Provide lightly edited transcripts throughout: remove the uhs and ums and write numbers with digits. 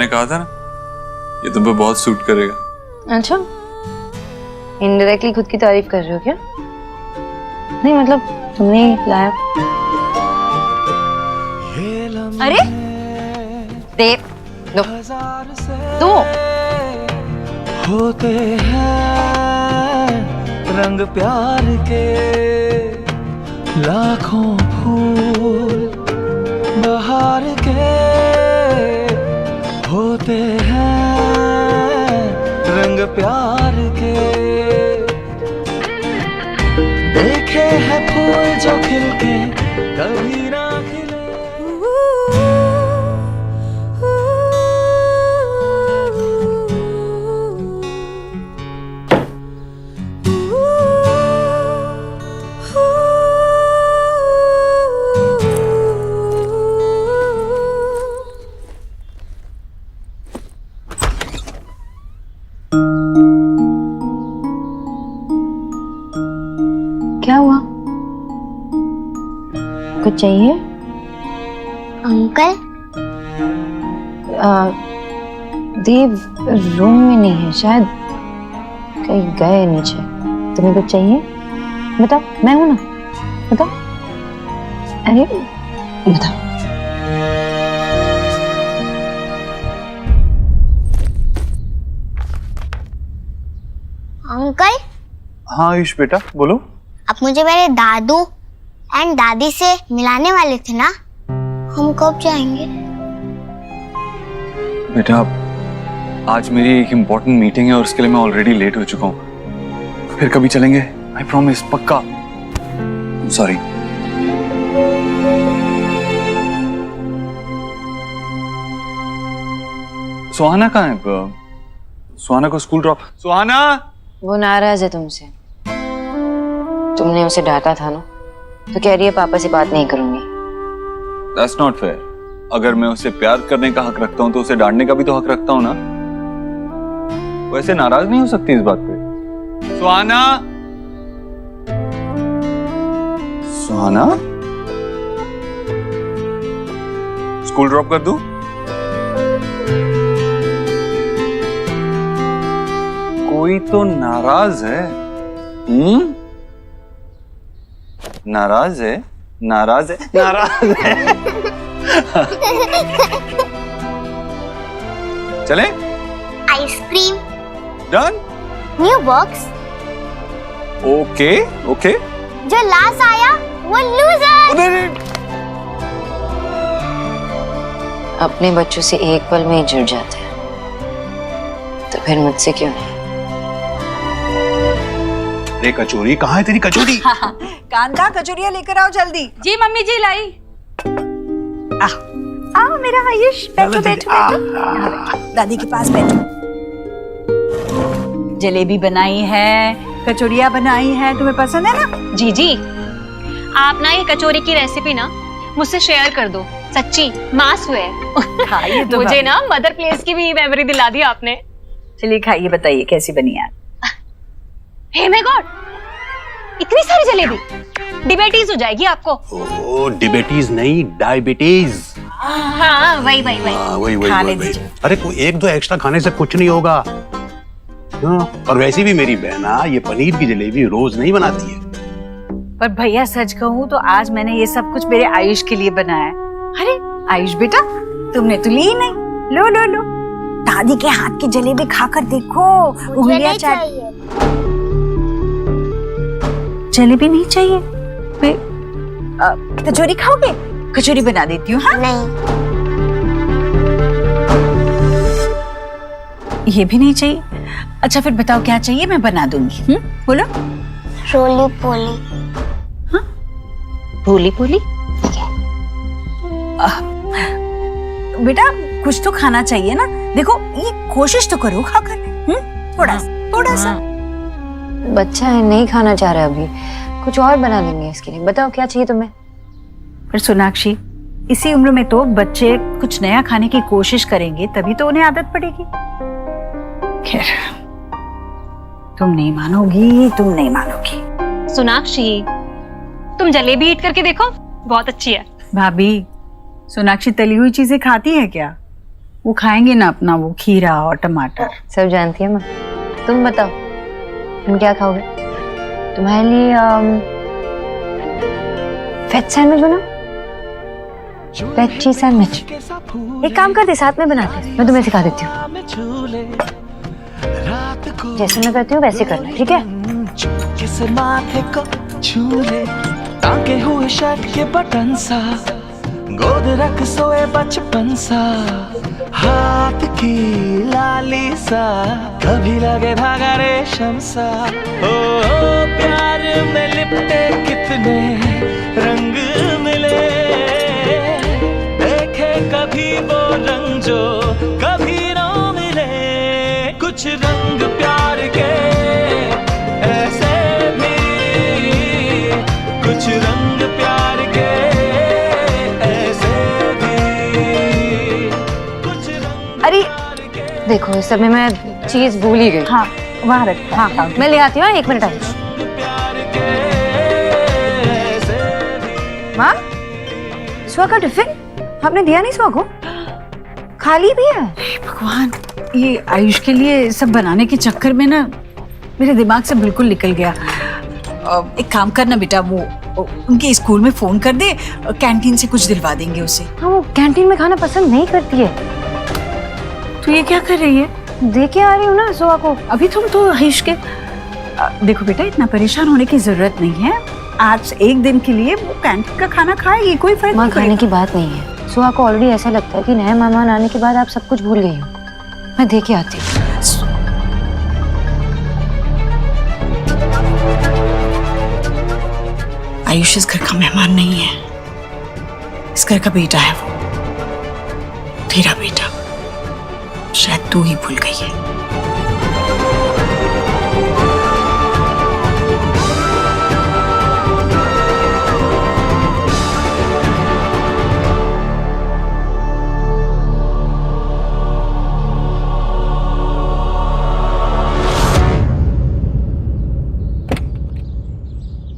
कहा था ना ये तुम पे बहुत सूट करेगा। अच्छा, इनडायरेक्टली खुद की तारीफ कर रहे हो क्या? नहीं मतलब तुमने लाया। अरे दे दो दो। होते हैं रंग प्यार के लाखों फूल बहार के, होते हैं रंग प्यार के। देखे हैं फूल जो खिलके कभी ना खिले। क्या हुआ? कुछ चाहिए? अंकल देव रूम में नहीं है, शायद कहीं गए नीचे। तुम्हें कुछ चाहिए? बताओ, मैं हूं ना, बताओ। अरे बताओ। अंकल हाँ आयुष बेटा बोलो। आप मुझे मेरे दादू एंड दादी से मिलाने वाले थे ना, हम कब जाएंगे? बेटा आज मेरी एक इम्पोर्टेंट मीटिंग है और उसके लिए मैं ऑलरेडी लेट हो चुका हूँ। फिर कभी चलेंगे, आई प्रॉमिस, पक्का। सॉरी। सुहाना कहाँ है? सुहाना को स्कूल ड्रॉप। सुहाना वो नाराज है तुमसे। तुमने उसे डांटा था ना, तो कह रही है पापा से बात नहीं करूंगी। That's not fair। अगर मैं उसे प्यार करने का हक रखता हूँ तो उसे डांटने का भी तो हक रखता हूँ ना। वैसे नाराज नहीं हो सकती इस बात पे। सुहाना, सुहाना, स्कूल ड्रॉप कर दूं? कोई तो नाराज है। नाराज है, नाराज है, नाराज है। चले? Ice cream. Done? New box. Okay okay. जो लास्ट आया वो लूजर। अपने बच्चों से एक पल में ही जुड़ जाते हैं, तो फिर मुझसे क्यों नहीं? अरे कचौरी कहाँ है तेरी कचौरी? कांता कचौरियाँ लेकर आओ जल्दी। जी मम्मी जी लाई। आओ मेरा आयुष, बैठो बैठो बैठो, यहाँ बैठो, दादी के पास बैठो। जलेबी बनाई है, कचौरियाँ बनाई है, तुम्हें पसंद है ना? जी जी, आप ना ये कचौरी की रेसिपी ना मुझसे शेयर कर दो, सच्ची मास हुए। खाइए तो मुझे ना मदर प्लेस की भी मेमोरी दिला दी आपने। चलिए खाइए, बताइए कैसी बनी है। हे माय गॉड, इतनी सारी जलेबी, डिबेटीज हो जाएगी आपको। ओ डिबेटीज नहीं, डायबिटीज। हाँ वही वही वही। वही खाने वही। दीजिए। अरे कोई एक दो एक्स्ट्रा खाने से कुछ नहीं होगा। और वैसे भी मेरी बहना ये पनीर की जलेबी रोज नहीं बनाती है। पर भैया सच कहूँ तो आज मैंने ये सब कुछ मेरे आयुष के लिए बनाया है। अरे आयुष बेटा, तुमने तो ली ही नहीं। लो लो लो, दादी के हाथ की जलेबी खाकर देखो। मुझे नहीं चाहिए। जलेबी नहीं चाहिए? कचौरी खाओगे? कचौरी बना देती हूँ। हाँ नहीं। ये भी नहीं चाहिए? अच्छा फिर बताओ क्या चाहिए, मैं बना दूंगी। बोलो। रोली पोली। भूली भूली। बेटा कुछ तो खाना चाहिए ना, देखो ये कोशिश तो करो खाकर। थोड़ा सा। बच्चा है, नहीं खाना चाह रहा अभी, कुछ और बना लेंगे इसके लिए। बताओ क्या चाहिए तुम्हें? पर सोनाक्षी, इसी उम्र में तो बच्चे कुछ नया खाने की कोशिश करेंगे, तभी तो उन्हें आदत पड़ेगी। खैर, तुम नहीं मानोगी, तुम नहीं मानोगी। सोनाक्षी, तुम जलेबी ईट करके देखो, बहुत अच्छी है। भाभी, सोनाक्षी तली हुई चीजें खाती है क्या? वो खाएंगे ना अपना वो खीरा और टमाटर। सब जानती है माँ। तुम बताओ तुम क्या खाओगे? तुम्हारे लिए वेज सैंडविच बनाओ, वेज चीज सैंडविच। एक काम करते साथ में बनाते, मैं तुम्हें सिखा देती हूँ। जैसे मैं करती हूँ वैसे करना, ठीक है? किस माथे को छूले टांगे हुए शर्ट के बटन सा, गोद रख सोए बचपन सा, हाथ की लाली सा, कभी लगे धागा रेशम सा। ओ प्यार में लिपटे कितने रंग मिले, देखे कभी वो रंग जो कभी ना मिले। कुछ रंग प्यार के ऐसे भी, कुछ रंग प्यार के ऐसे भी, कुछ रंग अरे देखो इस समय मैं चीज भूल ही गई। हाँ वहाँ रख। हाँ हाँ मैं ले आती हूँ, 1 मिनट आई। प्यार के ऐसे भी। माँ, सुहा का टिफिन आपने दिया नहीं? सुहा को खाली भी है। भगवान, ये आयुष के लिए सब बनाने के चक्कर में ना मेरे दिमाग से बिल्कुल निकल गया। एक काम करना बेटा, वो उनके स्कूल में फोन कर दे, कैंटीन से कुछ दिलवा देंगे उसे। हाँ वो कैंटीन में खाना पसंद नहीं करती है। तो ये क्या कर रही है? दे के आ रही हूँ ना सुहा को। अभी तुम तो आयुष के देखो बेटा, इतना परेशान होने की जरूरत नहीं है। आज एक दिन के लिए वो कैंटीन का खाना खाएगी, कोई फर्क माँ नहीं खाने पड़ेगा। की बात नहीं है। सुहा को ऑलरेडी ऐसा लगता है कि नए मेहमान आने के बाद आप सब कुछ भूल गई हो। मैं दे के आती हूँ। आयुष इस घर का मेहमान नहीं है, इस घर का बेटा है वो, तेरा बेटा। शायद तू ही भूल गई है।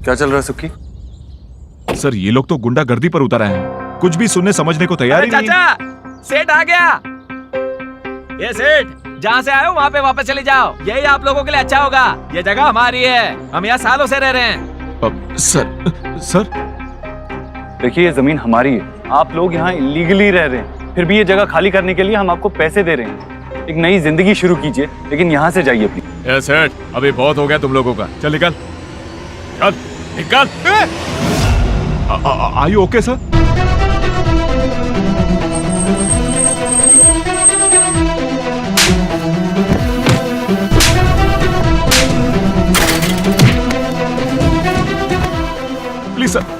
क्या चल रहा है सुक्की? सर ये लोग तो गुंडागर्दी पर उतर आए हैं, कुछ भी सुनने समझने को तैयार ही नहीं। चाचा, सेठ आ गया। ये सेठ, जहाँ से आए हो वहाँ पे वापस चले जाओ, यही आप लोगों के लिए अच्छा होगा। ये जगह हमारी है, हम यहाँ सालों से रह रहे हैं। सर देखिए ये जमीन हमारी है, आप लोग यहाँ इलीगली रह रहे हैं, फिर भी ये जगह खाली करने के लिए हम आपको पैसे दे रहे हैं। एक नई जिंदगी शुरू कीजिए, लेकिन यहाँ से जाइए प्लीज। ये सेठ, अभी बहुत हो गया तुम लोगों का, चल निकल, चल निकल। Are you okay sir?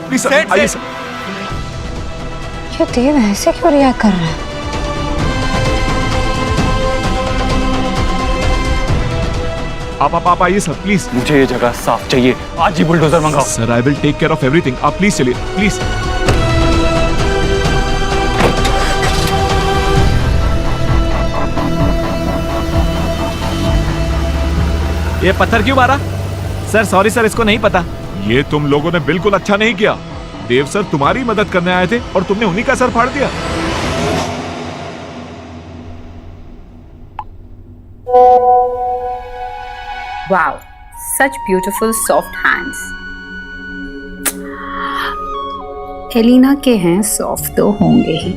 Please sir आइए सर। ये देव ऐसे क्यों रिएक्ट कर रहा है? आप आइए सर प्लीज। मुझे ये जगह साफ चाहिए, आज ही बुलडोजर मंगाओ। Sir I will take care of everything, आप प्लीज चलिए प्लीज। ये पत्थर क्यों मारा? सर सॉरी सर, इसको नहीं पता। ये तुम लोगों ने बिल्कुल अच्छा नहीं किया। देव सर तुम्हारी मदद करने आए थे और तुमने उन्हीं का सर फाड़ दिया। Wow, such beautiful soft hands. Elina के हैं, सॉफ्ट तो होंगे ही।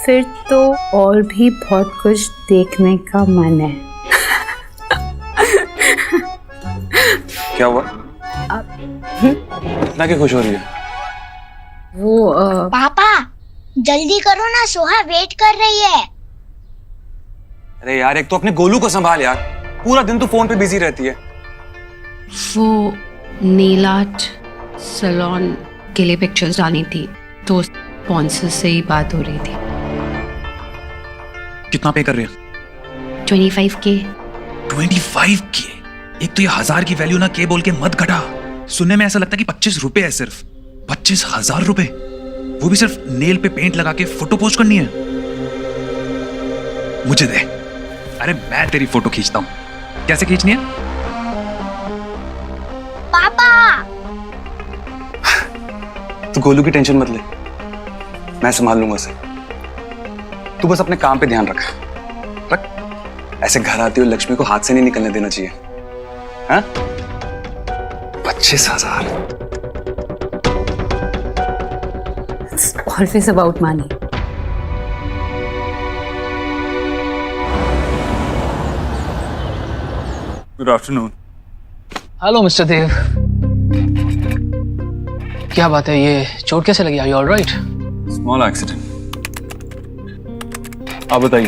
फिर तो और भी बहुत कुछ देखने का मन है। क्या हुआ? इतना क्यों खुश हो रही है? वो पापा जल्दी करो ना, सोहा वेट कर रही है। अरे यार, एक तो अपने गोलू को संभाल यार, पूरा दिन तू फोन पे बिजी रहती है। वो नेल आर्ट सैलून के लिए पिक्चर्स डालनी थी, तो स्पॉन्सर से ही बात हो रही थी। कितना पे कर रही है? 25K। 25K? एक तो ये 1000 की वैल्यू ना के बोल के मत घटा। सुनने में ऐसा लगता है कि 25 रुपए है, सिर्फ 25,000 रुपए, वो भी सिर्फ नेल पे पेंट लगा के फोटो पोस्ट करनी है। मुझे दे, अरे मैं तेरी फोटो खींचता हूं। कैसे खींचनी है? पापा तू गोलू की टेंशन मत ले, मैं संभाल लूंगा उसे। तू बस अपने काम पे ध्यान रख। ऐसे घर आती हुई लक्ष्मी को हाथ से नहीं निकलने देना चाहिए। हाँ? 25,000। Always about money. Good afternoon. Hello mister Dev, क्या बात है, ये चोट कैसे लगी? Are you alright? Small accident. आप बताइए,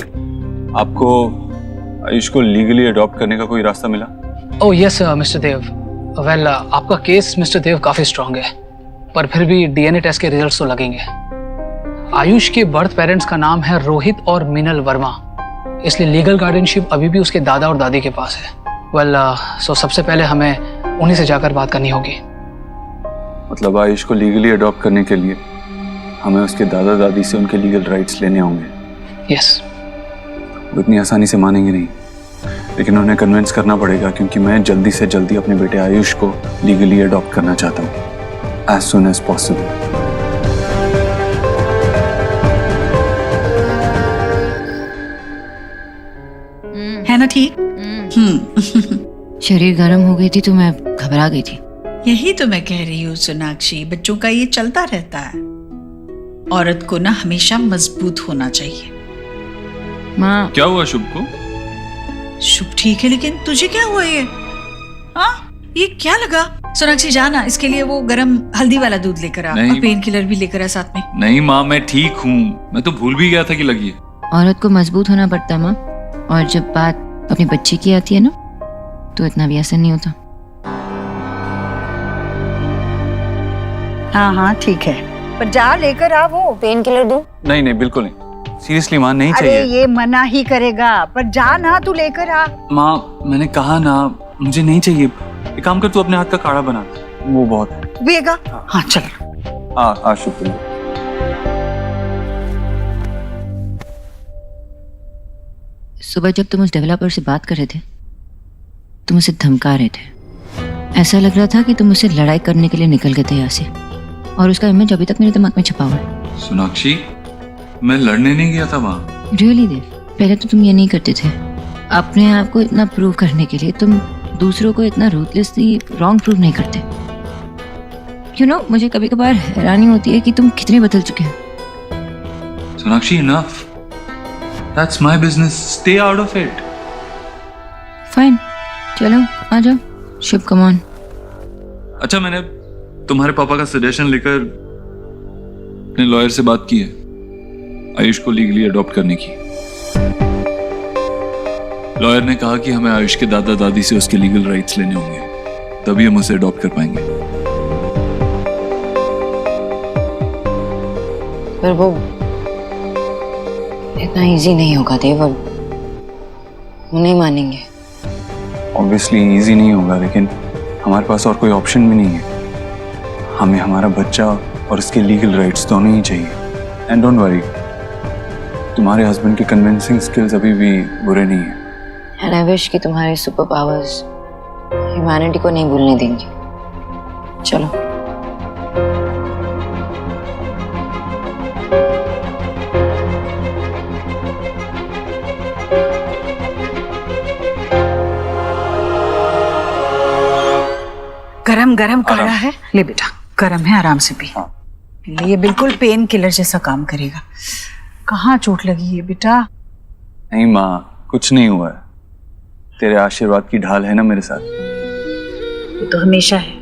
आपको आयुष को लीगली अडॉप्ट करने का कोई रास्ता मिला? ओह यस मिस्टर देव। वेल आपका केस मिस्टर देव काफी स्ट्रांग है, पर फिर भी डीएनए टेस्ट के रिजल्ट्स तो लगेंगे। आयुष के बर्थ पेरेंट्स का नाम है रोहित और मिनल वर्मा, इसलिए लीगल गार्डियनशिप अभी भी उसके दादा और दादी के पास है। वेल सो सबसे पहले हमें उन्हीं से जाकर बात करनी होगी। मतलब आयुष को लीगली अडॉप्ट करने के लिए हमें उसके दादा दादी से उनके लीगल राइट्स लेने होंगे? यस। वो इतनी आसानी से मानेंगे नहीं, लेकिन उन्हें कन्विंस करना पड़ेगा, क्योंकि मैं जल्दी से जल्दी अपने बेटे आयुष को लीगली अडॉप्ट करना चाहता हूँ, एज सुन एज पॉसिबल। है ना ठीक? शरीर गर्म हो गई थी तो मैं घबरा गई थी। यही तो मैं कह रही हूँ सोनाक्षी, बच्चों का ये चलता रहता है। औरत को ना हमेशा मजबूत होना चाहिए। माँ क्या हुआ शुभ को? शुभ ठीक है, लेकिन तुझे क्या हुआ ये? हाँ ये क्या लगा? सोनाक्षी जाना, इसके लिए वो गरम हल्दी वाला दूध लेकर आ और पेन किलर भी लेकर आ साथ में। नहीं माँ, मैं ठीक हूँ, मैं तो भूल भी गया था कि लगी है। औरत को मजबूत होना पड़ता है माँ, और जब बात अपने बच्चे की आती है ना, तो इतना भी आसान नहीं होता। हाँ हाँ ठीक है, पर जा लेकर आ वो पेन किलर दूं। नहीं नहीं बिल्कुल नहीं, सीरियसली माँ नहीं चाहिए। अरे ये मना ही करेगा, पर जा ना तू लेकर आ। माँ मैंने कहा ना, मुझे नहीं चाहिए। एक काम कर, तू अपने हाथ का काढ़ा बना, वो बहुत है। पिएगा? हाँ चल। हाँ शुक्रिया। सुबह जब तुम उस डेवलपर से बात कर रहे थे, तुम उसे धमका रहे थे। ऐसा लग रहा था कि तुम उससे लड़ाई करने के लिए निकल गए थे यहाँ से, और उसका इमेज अभी तक मेरे दिमाग में छपा हुआ है। सोनाक्षी, मैं लड़ने नहीं गया था वहाँ। रियली देव, पहले तो तुम ये नहीं करते थे। अपने आप को इतना प्रूव करने के लिए तुम दूसरों को इतना रूथलेसली रॉन्ग प्रूव नहीं करते। यू नो, मुझे कभी कभार हैरानी होती है कि तुम कितने बदल चुके हो। Sonakshi, enough. That's my business. Stay out of it. Fine, चलो आ जाओ। शुभ कम ऑन। अच्छा, मैंने तुम्हारे पापा का सजेशन लेकर अपने लॉयर से बात की है आयुष को लीगली अडॉप्ट करने की। लॉयर ने कहा कि हमें आयुष के दादा दादी से उसके लीगल राइट्स लेने होंगे, तभी हम उसे अडॉप्ट कर पाएंगे। पर वो इतना इजी नहीं होगा देव, वो नहीं मानेंगे। ऑब्वियसली इजी नहीं होगा, लेकिन हमारे पास और कोई ऑप्शन भी नहीं है। हमें हमारा बच्चा और उसके लीगल राइट्स दोनों ही चाहिए। एंड डोंट वरी, तुम्हारे हस्बैंड की कन्विंसिंग स्किल्स अभी भी बुरे नहीं है। एंड आई विश कि तुम्हारे सुपर पावर्स ह्यूमैनिटी को नहीं भूलने देंगे। चलो। गरम गरम काढ़ा है, ले बेटा, गरम है, आराम से पी। ले, ये बिल्कुल पेन किलर जैसा काम करेगा। कहाँ चोट लगी है बेटा? नहीं माँ, कुछ नहीं हुआ है। तेरे आशीर्वाद की ढाल है ना मेरे साथ। वो तो हमेशा है।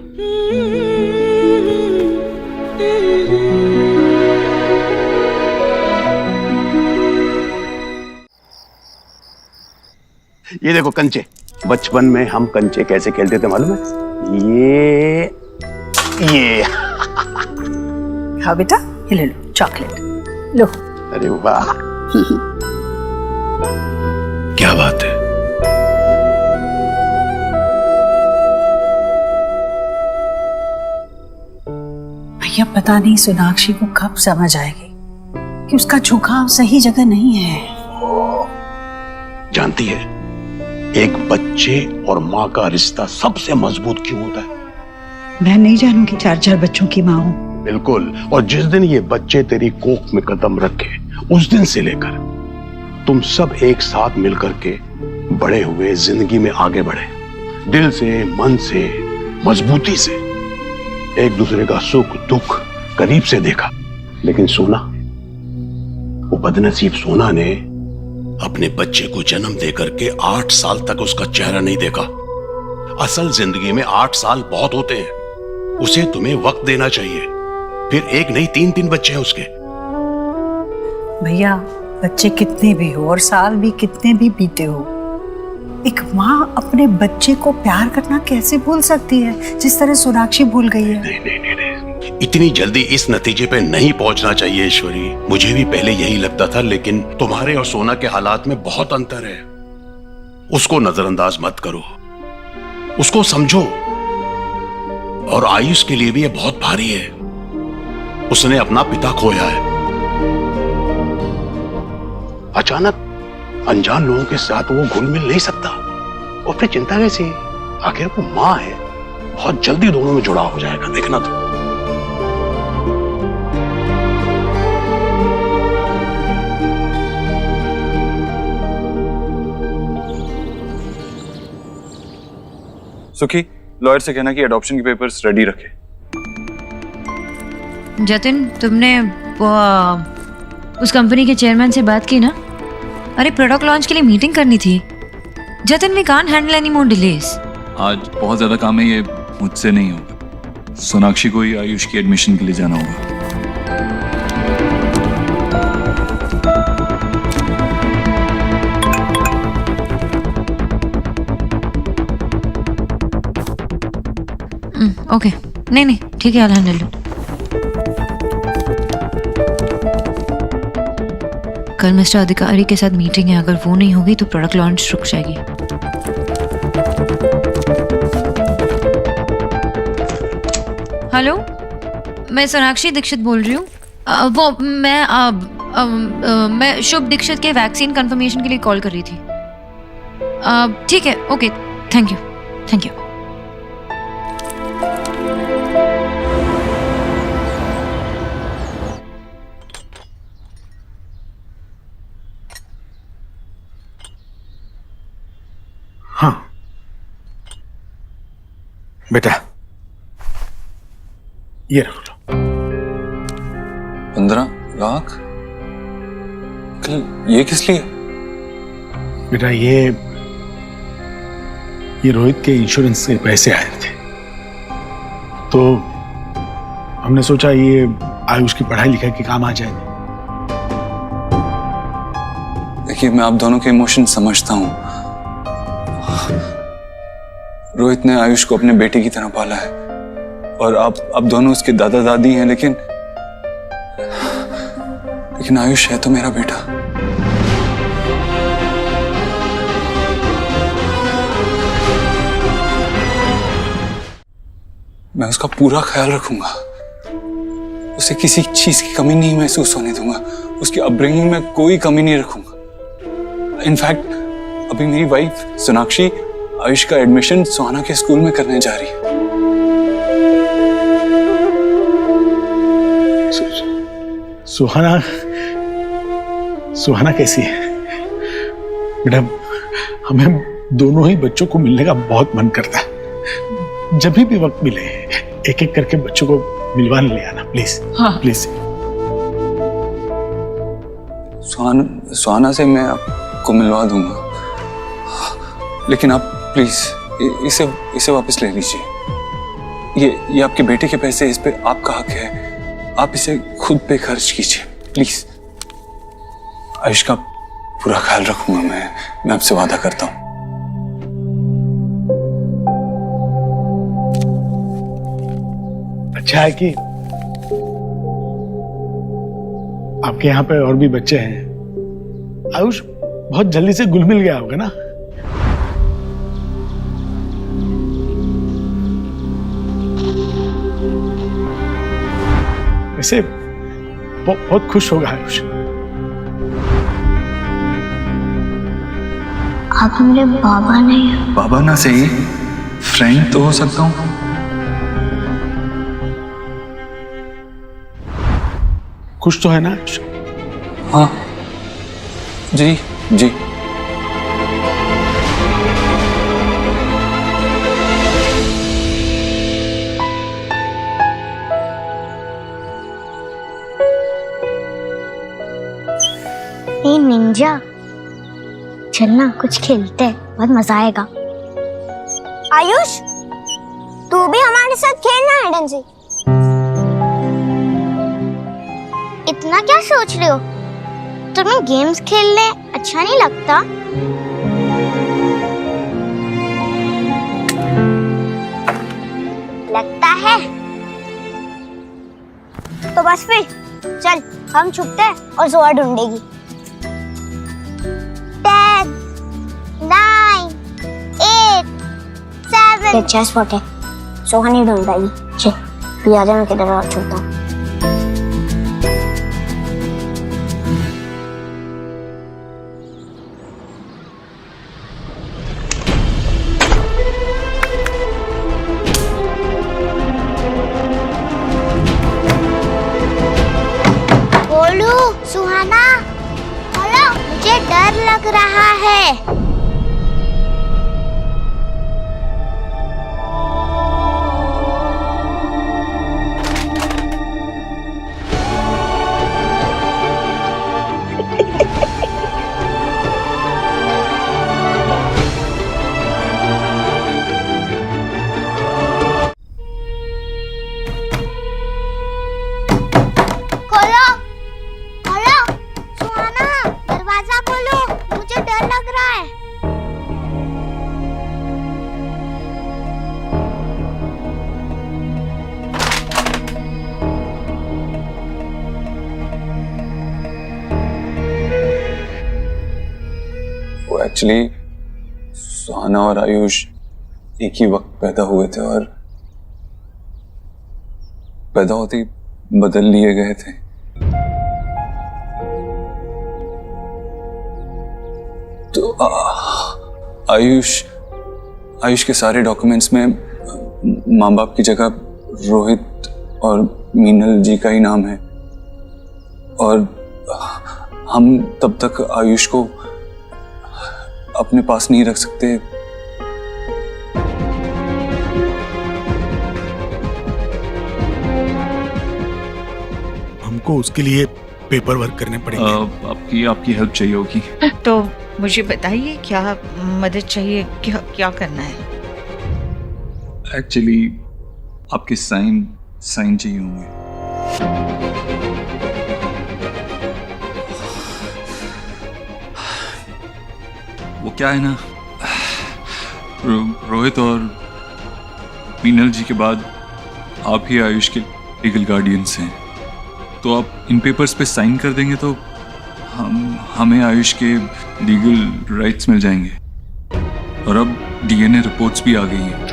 ये देखो कंचे, बचपन में हम कंचे कैसे खेलते थे मालूम है? ये हाँ बेटा, ये ले लो चॉकलेट, लो। अरे वाह, क्या बात है। भैया पता नहीं सोनाक्षी को कब समझ आएगी कि उसका झुकाव सही जगह नहीं है। जानती है, एक बच्चे और माँ का रिश्ता सबसे मजबूत क्यों होता है? मैं नहीं जानूंगी, 4 बच्चों की माँ हूं। बिल्कुल। और जिस दिन ये बच्चे तेरी कोख में कदम रखे उस दिन से लेकर तुम सब एक साथ मिलकर के बड़े हुए, जिंदगी में आगे बढ़े, दिल से, मन से, मजबूती से, एक दूसरे का सुख दुख करीब से देखा। लेकिन सोना, वो बदनसीब सोना ने अपने बच्चे को जन्म देकर के 8 साल तक उसका चेहरा नहीं देखा। असल जिंदगी में 8 साल बहुत होते हैं, उसे तुम्हें वक्त देना चाहिए। फिर एक नहीं 3 बच्चे हैं उसके। भैया, बच्चे कितने भी हो और साल भी कितने भी बीते हो, एक माँ अपने बच्चे को प्यार करना कैसे भूल सकती है जिस तरह सोनाक्षी भूल गई है? नहीं, इतनी जल्दी इस नतीजे पे नहीं पहुंचना चाहिए ईश्वरी। मुझे भी पहले यही लगता था, लेकिन तुम्हारे और सोना के हालात में बहुत अंतर है। उसको नजरअंदाज मत करो, उसको समझो। और आयुष के लिए भी ये बहुत भारी है, उसने अपना पिता खोया है। अचानक अनजान लोगों के साथ वो घुल मिल नहीं सकता, और फिर चिंता कैसी? आखिर वो मां है, बहुत जल्दी दोनों में जुड़ाव हो जाएगा, देखना तो। सुखी, लॉयर से कहना कि अडॉप्शन के पेपर्स रेडी रखे। जतिन, तुमने उस कंपनी के चेयरमैन से बात की ना? अरे प्रोडक्ट लॉन्च के लिए मीटिंग करनी थी। Jatin, we can't handle any more delays. आज बहुत ज्यादा काम है, ये मुझसे नहीं होगा। सोनाक्षी को ही आयुष की एडमिशन के लिए जाना होगा। ओके, नहीं ठीक है, I'll handle it। कल मिस्टर अधिकारी के साथ मीटिंग है, अगर वो नहीं होगी तो प्रोडक्ट लॉन्च रुक जाएगी। हेलो, मैं सोनाक्षी दीक्षित बोल रही हूँ। वो मैं शुभ दीक्षित के वैक्सीन कंफर्मेशन के लिए कॉल कर रही थी। ठीक है, ओके, थैंक यू। हाँ बेटा, ये रख लो। 15 लाख? ये किस लिए? बेटा, ये रोहित के इंश्योरेंस के पैसे आए थे, तो हमने सोचा ये आयुष की पढ़ाई लिखाई के काम आ जाएंगे। देखिए, मैं आप दोनों के इमोशन समझता हूं। रोहित ने आयुष को अपने बेटे की तरह पाला है, और आप दोनों उसके दादा दादी हैं, लेकिन आयुष है तो मेरा बेटा। मैं उसका पूरा ख्याल रखूंगा, उसे किसी चीज की कमी नहीं महसूस होने दूंगा, उसकी अपब्रिंगिंग में कोई कमी नहीं रखूंगा। इनफैक्ट अभी मेरी वाइफ सोनाक्षी आयुष का एडमिशन सुहाना के स्कूल में करने जा रही है। सुहाना कैसी है? बेटा, हमें दोनों ही बच्चों को मिलने का बहुत मन करता है। जब भी वक्त मिले एक एक करके बच्चों को मिलवाने ले आना, प्लीज। हाँ। प्लीज। सुहाना से मैं आपको मिलवा दूंगा, लेकिन आप प्लीज इसे वापस ले लीजिए। ये आपके बेटे के पैसे, इस पे आपका हक है, आप इसे खुद पे खर्च कीजिए प्लीज। आयुष का पूरा ख्याल रखूंगा मैं आपसे वादा करता हूं। अच्छा है कि आपके यहाँ पे और भी बच्चे हैं। आयुष बहुत जल्दी से घुल मिल गया होगा ना? वैसे बहुत खुश होगा आयुष। आप मेरे बाबा नहीं हैं। बाबा ना सही, फ्रेंड तो हो सकता हूं। खुश तो है ना आयुष? हाँ जी जी। ए निंजा, चलना कुछ खेलते हैं, बहुत मजा आएगा। आयुष, तू भी हमारे साथ खेलना है हाइड एंड सीक। इतना क्या सोच रहे हो? तुम्हें गेम्स खेलने अच्छा नहीं लगता? लगता है तो बस फिर चल, हम छुपते हैं और जोआ ढूंढेगी। 10, 9, 8, 7। एक चेस स्पॉट है, सोहा नहीं ढूंढ पाएगी। चल तू आ जा, मैं किधर और छुपता हूँ। बोलू, सुहाना, बोलो, मुझे डर लग रहा है। खोलो, खोलो, सुहाना, दरवाजा खोलो, मुझे डर लग रहा है। वो एक्चुअली सुहाना और आयुष एक ही वक्त पैदा हुए थे और पैदा होते ही बदल लिए गए थे। तो आयुष के सारे डॉक्यूमेंट्स में माँ बाप की जगह रोहित और मीनल जी का ही नाम है और हम तब तक आयुष को अपने पास नहीं रख सकते। हमको उसके लिए पेपर वर्क करने पड़ेंगे। आपकी हेल्प चाहिए होगी। तो मुझे बताइए क्या मदद चाहिए, क्या करना है? एक्चुअली आपके साइन चाहिए होंगे। वो क्या है ना, रोहित और मीनल जी के बाद आप ही आयुष के लीगल गार्डियंस हैं, तो आप इन पेपर्स पे साइन कर देंगे तो हमें आयुष के लीगल राइट्स मिल जाएंगे। और अब डीएनए रिपोर्ट्स भी आ गई हैं।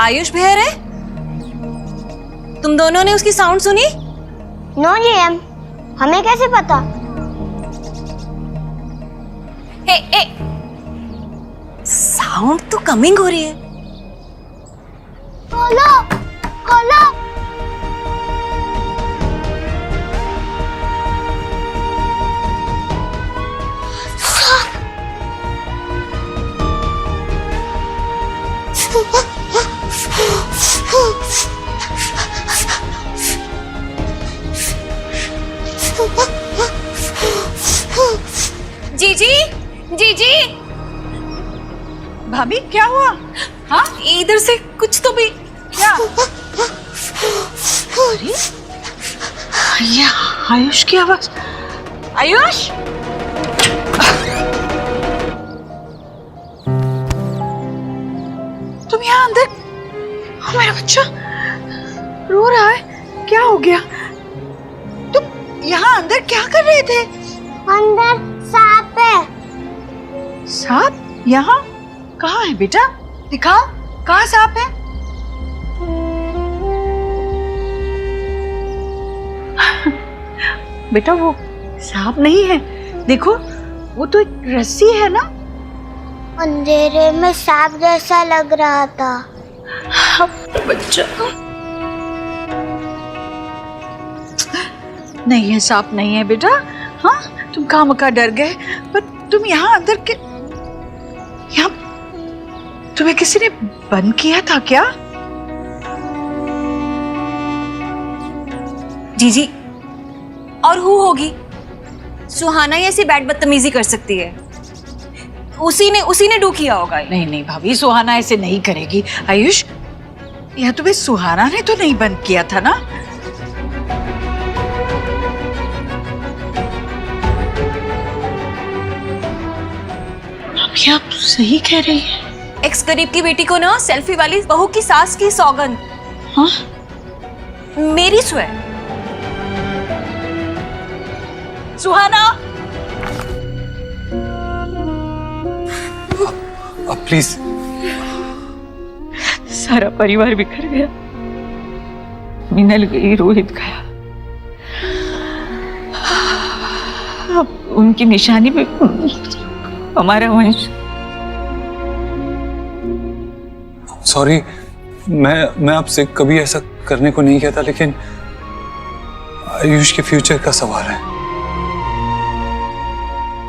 आयुष बहर है? तुम दोनों ने उसकी साउंड सुनी? नो जीएम, हमें कैसे पता? साउंड तो कमिंग हो रही है। खोलो, खोलो। जीजी, जीजी, भाभी क्या हुआ? हाँ, इधर से कुछ तो भी। क्या? अरे ये आयुष की आवाज। आयुष, तुम यहाँ अंदर? मेरा बच्चा रो रहा है, क्या हो गया? तुम यहाँ अंदर क्या कर रहे थे? अंदर सांप है। सांप? यहाँ कहाँ है बेटा? दिखाओ, कहाँ सांप है? बेटा वो सांप नहीं है, देखो वो तो एक रस्सी है ना। अंधेरे में सांप जैसा लग रहा था। बच्चा नहीं है, सांप नहीं है बेटा। हाँ, तुम खामखा डर गए, पर तुम यहाँ अंदर के यहाँ तुम्हें किसी ने बंद किया था क्या? जीजी, और हु होगी? सुहाना ही ऐसी बैड बदतमीजी कर सकती है। उसी ने डू किया होगा। नहीं नहीं भाभी, सुहाना ऐसे नहीं करेगी। आयुष, यह तुम्हें सुहाना ने तो नहीं बंद किया था ना? भाभी आप सही कह रही हैं। एक्स गरीब की बेटी को ना सेल्फी वाली बहू की सास की सौगंध। हाँ? मेरी स्वेर। सुहाना, अब प्लीज। सारा परिवार बिखर गया। मिनल गई, रोहित गया। अब उनकी निशानी पे हमारा वंश। सॉरी, मैं आपसे कभी ऐसा करने को नहीं कहता, लेकिन आयुष के फ्यूचर का सवाल है।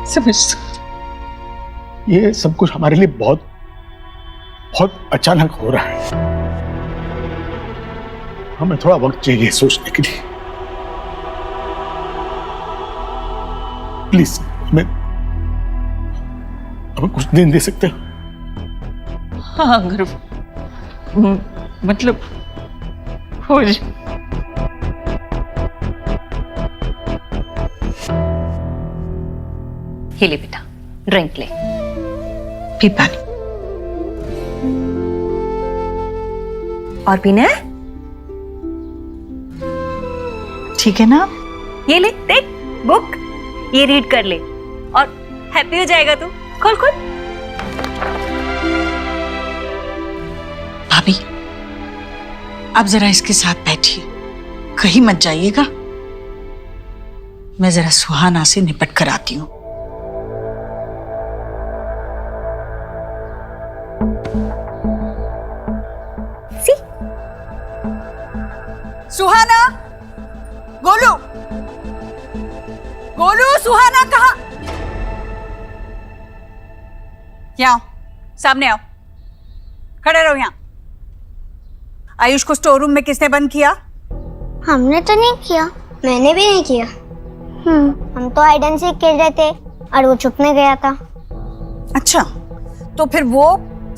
समझ ये सब कुछ हमारे लिए बहुत बहुत अचानक हो रहा है। हमें थोड़ा वक्त चाहिए सोचने के लिए। प्लीज हमें कुछ दिन दे सकते हो? हाँ, अगर मतलब हो जाए। ये ले बेटा, ड्रिंक ले। पी पानी। और पीना है? ठीक है ना? ये ले, देख बुक, ये रीड कर ले और हैप्पी हो जाएगा तू। खोल खोल। भाभी, आप जरा इसके साथ बैठिए, कहीं मत जाइएगा। मैं जरा सुहाना से निपट कर आती हूँ। सुहाना, गोलू, गोलू, सुहाना कहाँ? यहाँ आओ, सामने आओ, खड़े रहो यहाँ। आयुष को स्टोर रूम में किसने बंद किया? हमने तो नहीं किया। मैंने भी नहीं किया। हम तो हाइड एंड सीक खेल रहे थे और वो छुपने गया था। अच्छा, तो फिर वो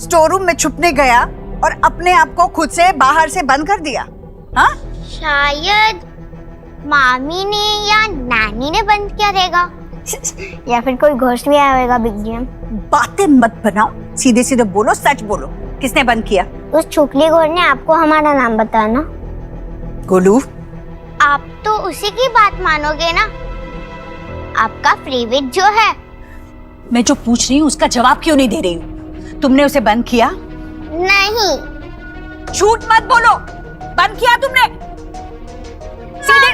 स्टोर रूम में छुपने गया और अपने आप को खुद से बाहर से बंद कर दिया? हाँ? शायद मामी ने या नानी ने बंद किया रहेगा, या फिर कोई घोस्ट भी आया होगा बिग गेम। बातें मत बनाओ, सीधे सीधे बोलो, सच बोलो, किसने बंद किया? उस छुकली घोर ने आपको हमारा नाम बताया ना। गोलू, आप तो उसी की बात मानोगे ना। आपका फ्रीविट जो है। मैं जो पूछ रही हूँ उसका जवाब क्यों नहीं दे रही हूँ? तुमने उसे बंद किया? नहीं। झूठ मत बोलो, बंद किया तुमने? सीधे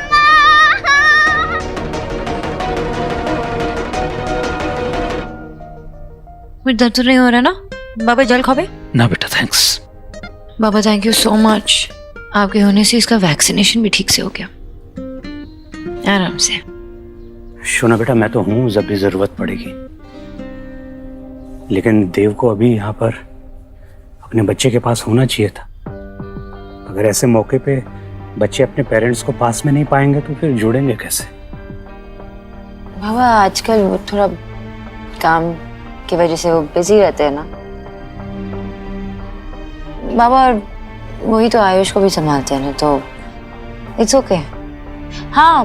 मुझे दर्द तो नहीं हो रहा ना? बाबा जल खावे? ना बेटा, thanks. Baba thank you so much. आपके होने से इसका वैक्सीनेशन भी ठीक से हो गया, आराम से। शोना बेटा, मैं तो हूं जब भी जरूरत पड़ेगी, लेकिन देव को अभी यहाँ पर अपने बच्चे के पास होना चाहिए था। अगर ऐसे मौके पे बच्चे अपने पेरेंट्स को पास में नहीं पाएंगे तो फिर जुड़ेंगे कैसे? बाबा आजकल वो थोड़ा काम की वजह से वो बिजी रहते हैं ना बाबा, और वही तो आयुष को भी संभालते हैं ना, तो इट्स ओके। हाँ,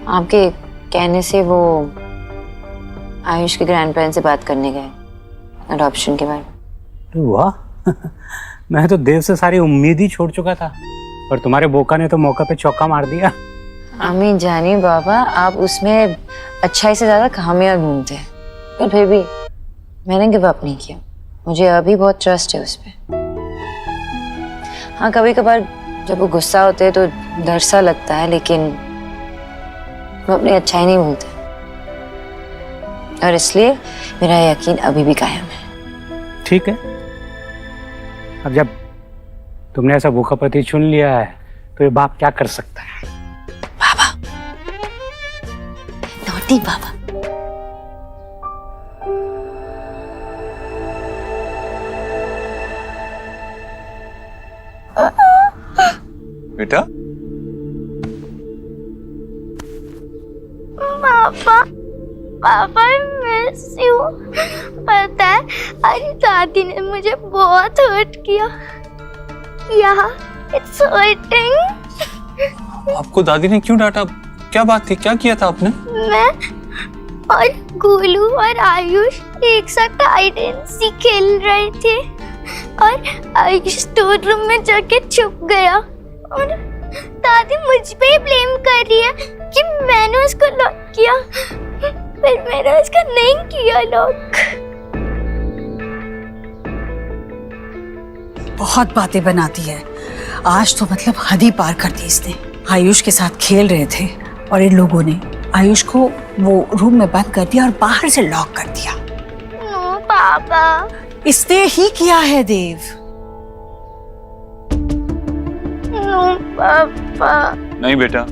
आपके कहने से वो आयुष के ग्रैंड पेरेंट्स से बात करने गए अडॉप्शन के बारे में। वाह मैं तो देव से सारी उम्मीद ही छोड़ चुका था, और तुम्हारे बोका ने तो मौका पे चौका मार दिया। आमीन जानी बाबा, आप उसमें अच्छाई से ज्यादा खामियां ढूंढते हैं, पर फिर भी मैंने गिव अप नहीं किया। मुझे अभी बहुत ट्रस्ट है उस पर। हाँ, कभी कभार जब वो गुस्सा होते हैं तो डर सा लगता है, लेकिन वो अपनी अच्छाई नहीं भूलते। और इसलिए मेरा यकीन अभी भी कायम है। ठीक है, अब जब तुमने ऐसा भूखा पति चुन लिया है तो ये बाप क्या कर सकता है? बाबा, नॉटी बाबा। बेटा, पापा पापा मिस यू। पता है अरे दादी ने मुझे बहुत हर्ट किया। It's hurting. आपको दादी ने क्यों डांटा? क्या बात थी? क्या किया था आपने? मैं और गोलू और आयुष एक साथ हाइड एंड सीक खेल रहे थे और आयुष स्टोर रूम में जाके छुप गया और दादी मुझ पे ही ब्लेम कर रही है कि मैंने उसको लॉक किया, पर मैंने उसका नहीं किया लॉक। बहुत बातें बनाती है। आज तो मतलब हद ही पार कर दी इसने। आयुष के साथ खेल रहे थे और इन लोगों ने आयुष को वो रूम में बंद कर दिया और बाहर से लॉक कर दिया। नो पापा, इसने ही किया है देव। नो पापा। नहीं बेटा,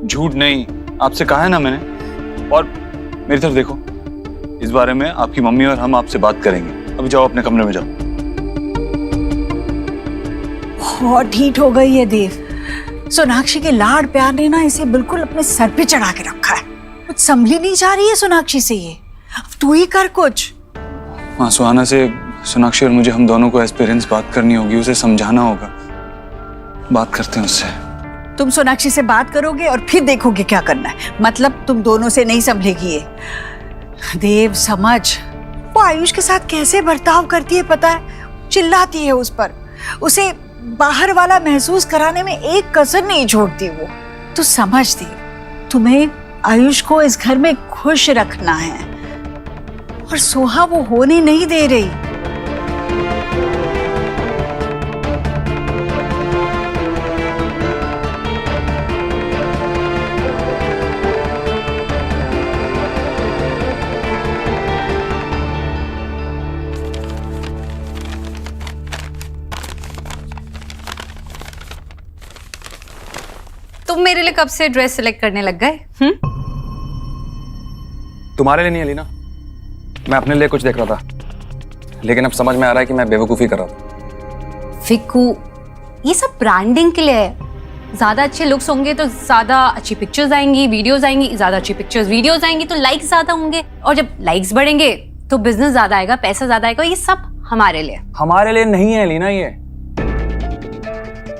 झूठ नहीं, आपसे कहा है ना मैंने। और मेरी तरफ देखो, इस बारे में आपकी मम्मी और हम आपसे बात करेंगे। अभी जाओ अपने कमरे में जाओ। बहुत ढीठ हो गई है देव। सोनाक्षी के लाड प्यार ने ना इसे बिल्कुल अपने सर पे चढ़ा के रखा है। कुछ संभली नहीं जा रही है सोनाक्षी से ये। अब तू ही कर कुछ। हाँ, सुहाना से सोनाक्षी और मुझे, हम दोनों को एज पेरेंट्स बात करनी होगी, उसे समझाना होगा। बात करते हैं उससे। तुम सोनाक्षी से बात करोगे और फिर देखोगे क्या करना है। मतलब तुम दोनों से नहीं संभलेगी ये। देव समझ, वो आयुष के साथ कैसे बर्ताव करती है पता है? चिल्लाती है उस पर, उसे बाहर वाला महसूस कराने में एक कसर नहीं छोड़ती वो। तू समझ दे, तुम्हें आयुष को इस घर में खुश रखना है और सोहा वो होने नहीं दे रही। तुम मेरे लिए कब से ड्रेस सिलेक्ट करने लग गए? तुम्हारे लिए नहीं अलीना, मैं अपने लिए कुछ देख रहा था, लेकिन अब समझ में आ रहा है कि मैं बेवकूफी कर रहा था। फिकू, ये सब ब्रांडिंग के लिए है। ज्यादा अच्छे लुक्स होंगे तो ज्यादा अच्छी पिक्चर्स आएंगी, वीडियोस आएंगी। ज्यादा अच्छी पिक्चर्स वीडियोस आएंगी तो लाइक्स ज्यादा होंगे, और जब लाइक्स बढ़ेंगे तो बिजनेस ज्यादा आएगा, पैसा ज्यादा आएगा। ये सब हमारे लिए। हमारे लिए नहीं है अलीना, ये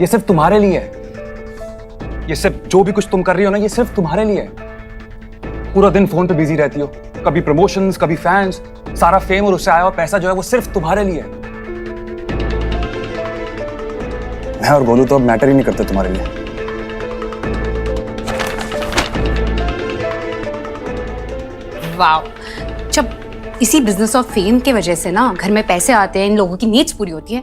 सिर्फ तुम्हारे लिए है। ये सिर्फ जो भी कुछ तुम कर रही हो ना, ये सिर्फ तुम्हारे लिए है। पूरा दिन फोन पे बिजी रहती हो, कभी प्रमोशंस, कभी फैंस, सारा फेम और उससे आया हुआ पैसा जो है वो सिर्फ तुम्हारे लिए है। मैं और गोलू तो अब मैटर ही नहीं करते तुम्हारे लिए। वाओ, जब इसी बिजनेस और फेम के वजह से ना घर में पैसे आते हैं, इन लोगों की नीड्स पूरी होती है,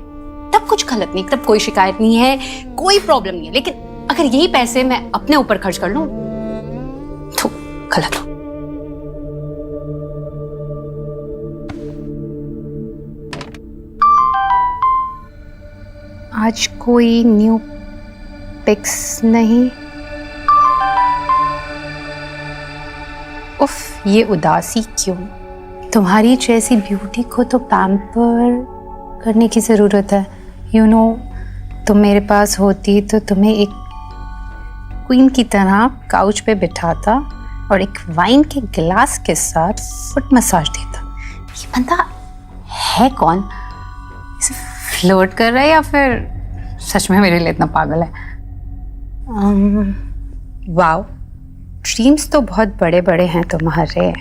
तब कुछ गलत नहीं, तब कोई शिकायत नहीं है, कोई प्रॉब्लम नहीं है। लेकिन अगर यही पैसे मैं अपने ऊपर खर्च कर लूं तो गलत हो। आज कोई न्यू पिक्स नहीं। उफ, ये उदासी क्यों? तुम्हारी जैसी ब्यूटी को तो पैम्पर करने की जरूरत है। यू नो, तुम मेरे पास होती तो तुम्हें एक क्वीन की तरह काउच पे बिठाता और एक वाइन के गिलास के साथ फुट मसाज देता। ये बंदा है कौन? इसे फ्लर्ट कर रहा है या फिर सच में मेरे लिए इतना पागल है? वाओ, ड्रीम्स तो बहुत बड़े बड़े हैं तुम्हारे।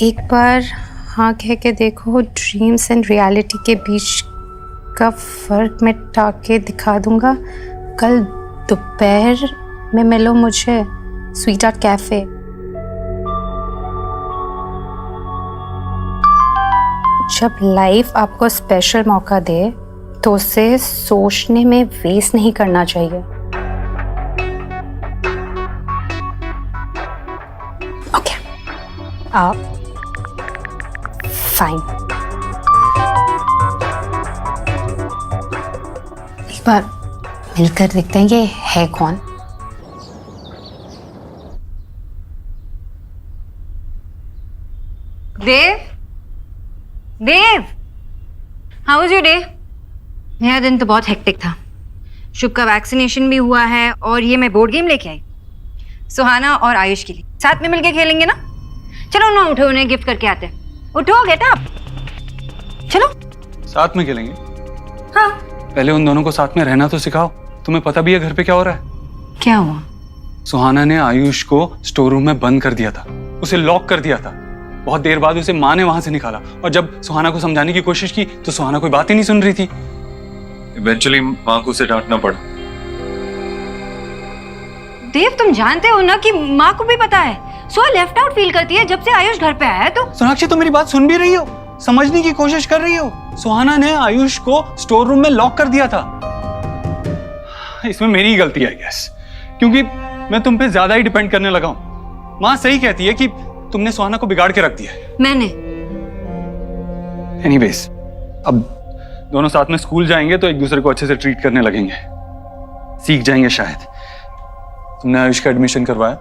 एक बार हाँ कह के देखो, ड्रीम्स एंड रियलिटी के बीच का फर्क मिटा के दिखा दूंगा। कल दोपहर में मिलो मुझे स्वीट आर्ट कैफे। जब लाइफ आपको स्पेशल मौका दे तो उसे सोचने में वेस्ट नहीं करना चाहिए। Okay fine. एक बार मिलकर देखते हैं ये है कौन। देव, देव, हाउ वाज योर डे? मेरा दिन तो बहुत हेक्टिक था। शुभ का वैक्सीनेशन भी हुआ है और ये मैं बोर्ड गेम लेके आई सुहाना और आयुष के लिए। साथ में मिलके खेलेंगे ना? चलो ना, उठो, उन्हें गिफ्ट करके आते हैं। उठो, गेट अप, चलो। साथ में खेलेंगे? हाँ। पहले उन दोनों को साथ में रहना तो सिखाओ। तुम्हें पता भी है घर पे क्या हो रहा है? क्या हुआ? सुहाना ने आयुष को स्टोर रूम में बंद कर दिया था, उसे लॉक कर दिया था। बहुत देर बाद उसे माँ ने वहां से निकाला और जब सुहाना को समझाने की कोशिश की तो सुहाना कोई बात ही नहीं सुन रही थी। इवेंचुअली माँ को उसे डांटना पड़ा। देव, तुम जानते हो ना कि माँ को भी पता है सो लेफ्ट आउट फील करती है जब से आयुष घर पे आया है। तो सोनाक्षी, तुम मेरी बात सुन भी रही हो, समझने की कोशिश कर रही हो। सुहाना ने आयुष को स्टोर रूम में लॉक कर दिया था। इसमें मेरी ही गलती है गैस, क्योंकि मैं तुम पे ज्यादा ही डिपेंड करने लगा हूं। माँ सही कहती है कि तुमने सुहाना को बिगाड़ के रख दिया है। मैंने एनीवेज, अब दोनों साथ में स्कूल जाएंगे तो एक दूसरे को अच्छे से ट्रीट करने लगेंगे, सीख जाएंगे शायद। तुमने आयुष का एडमिशन करवाया?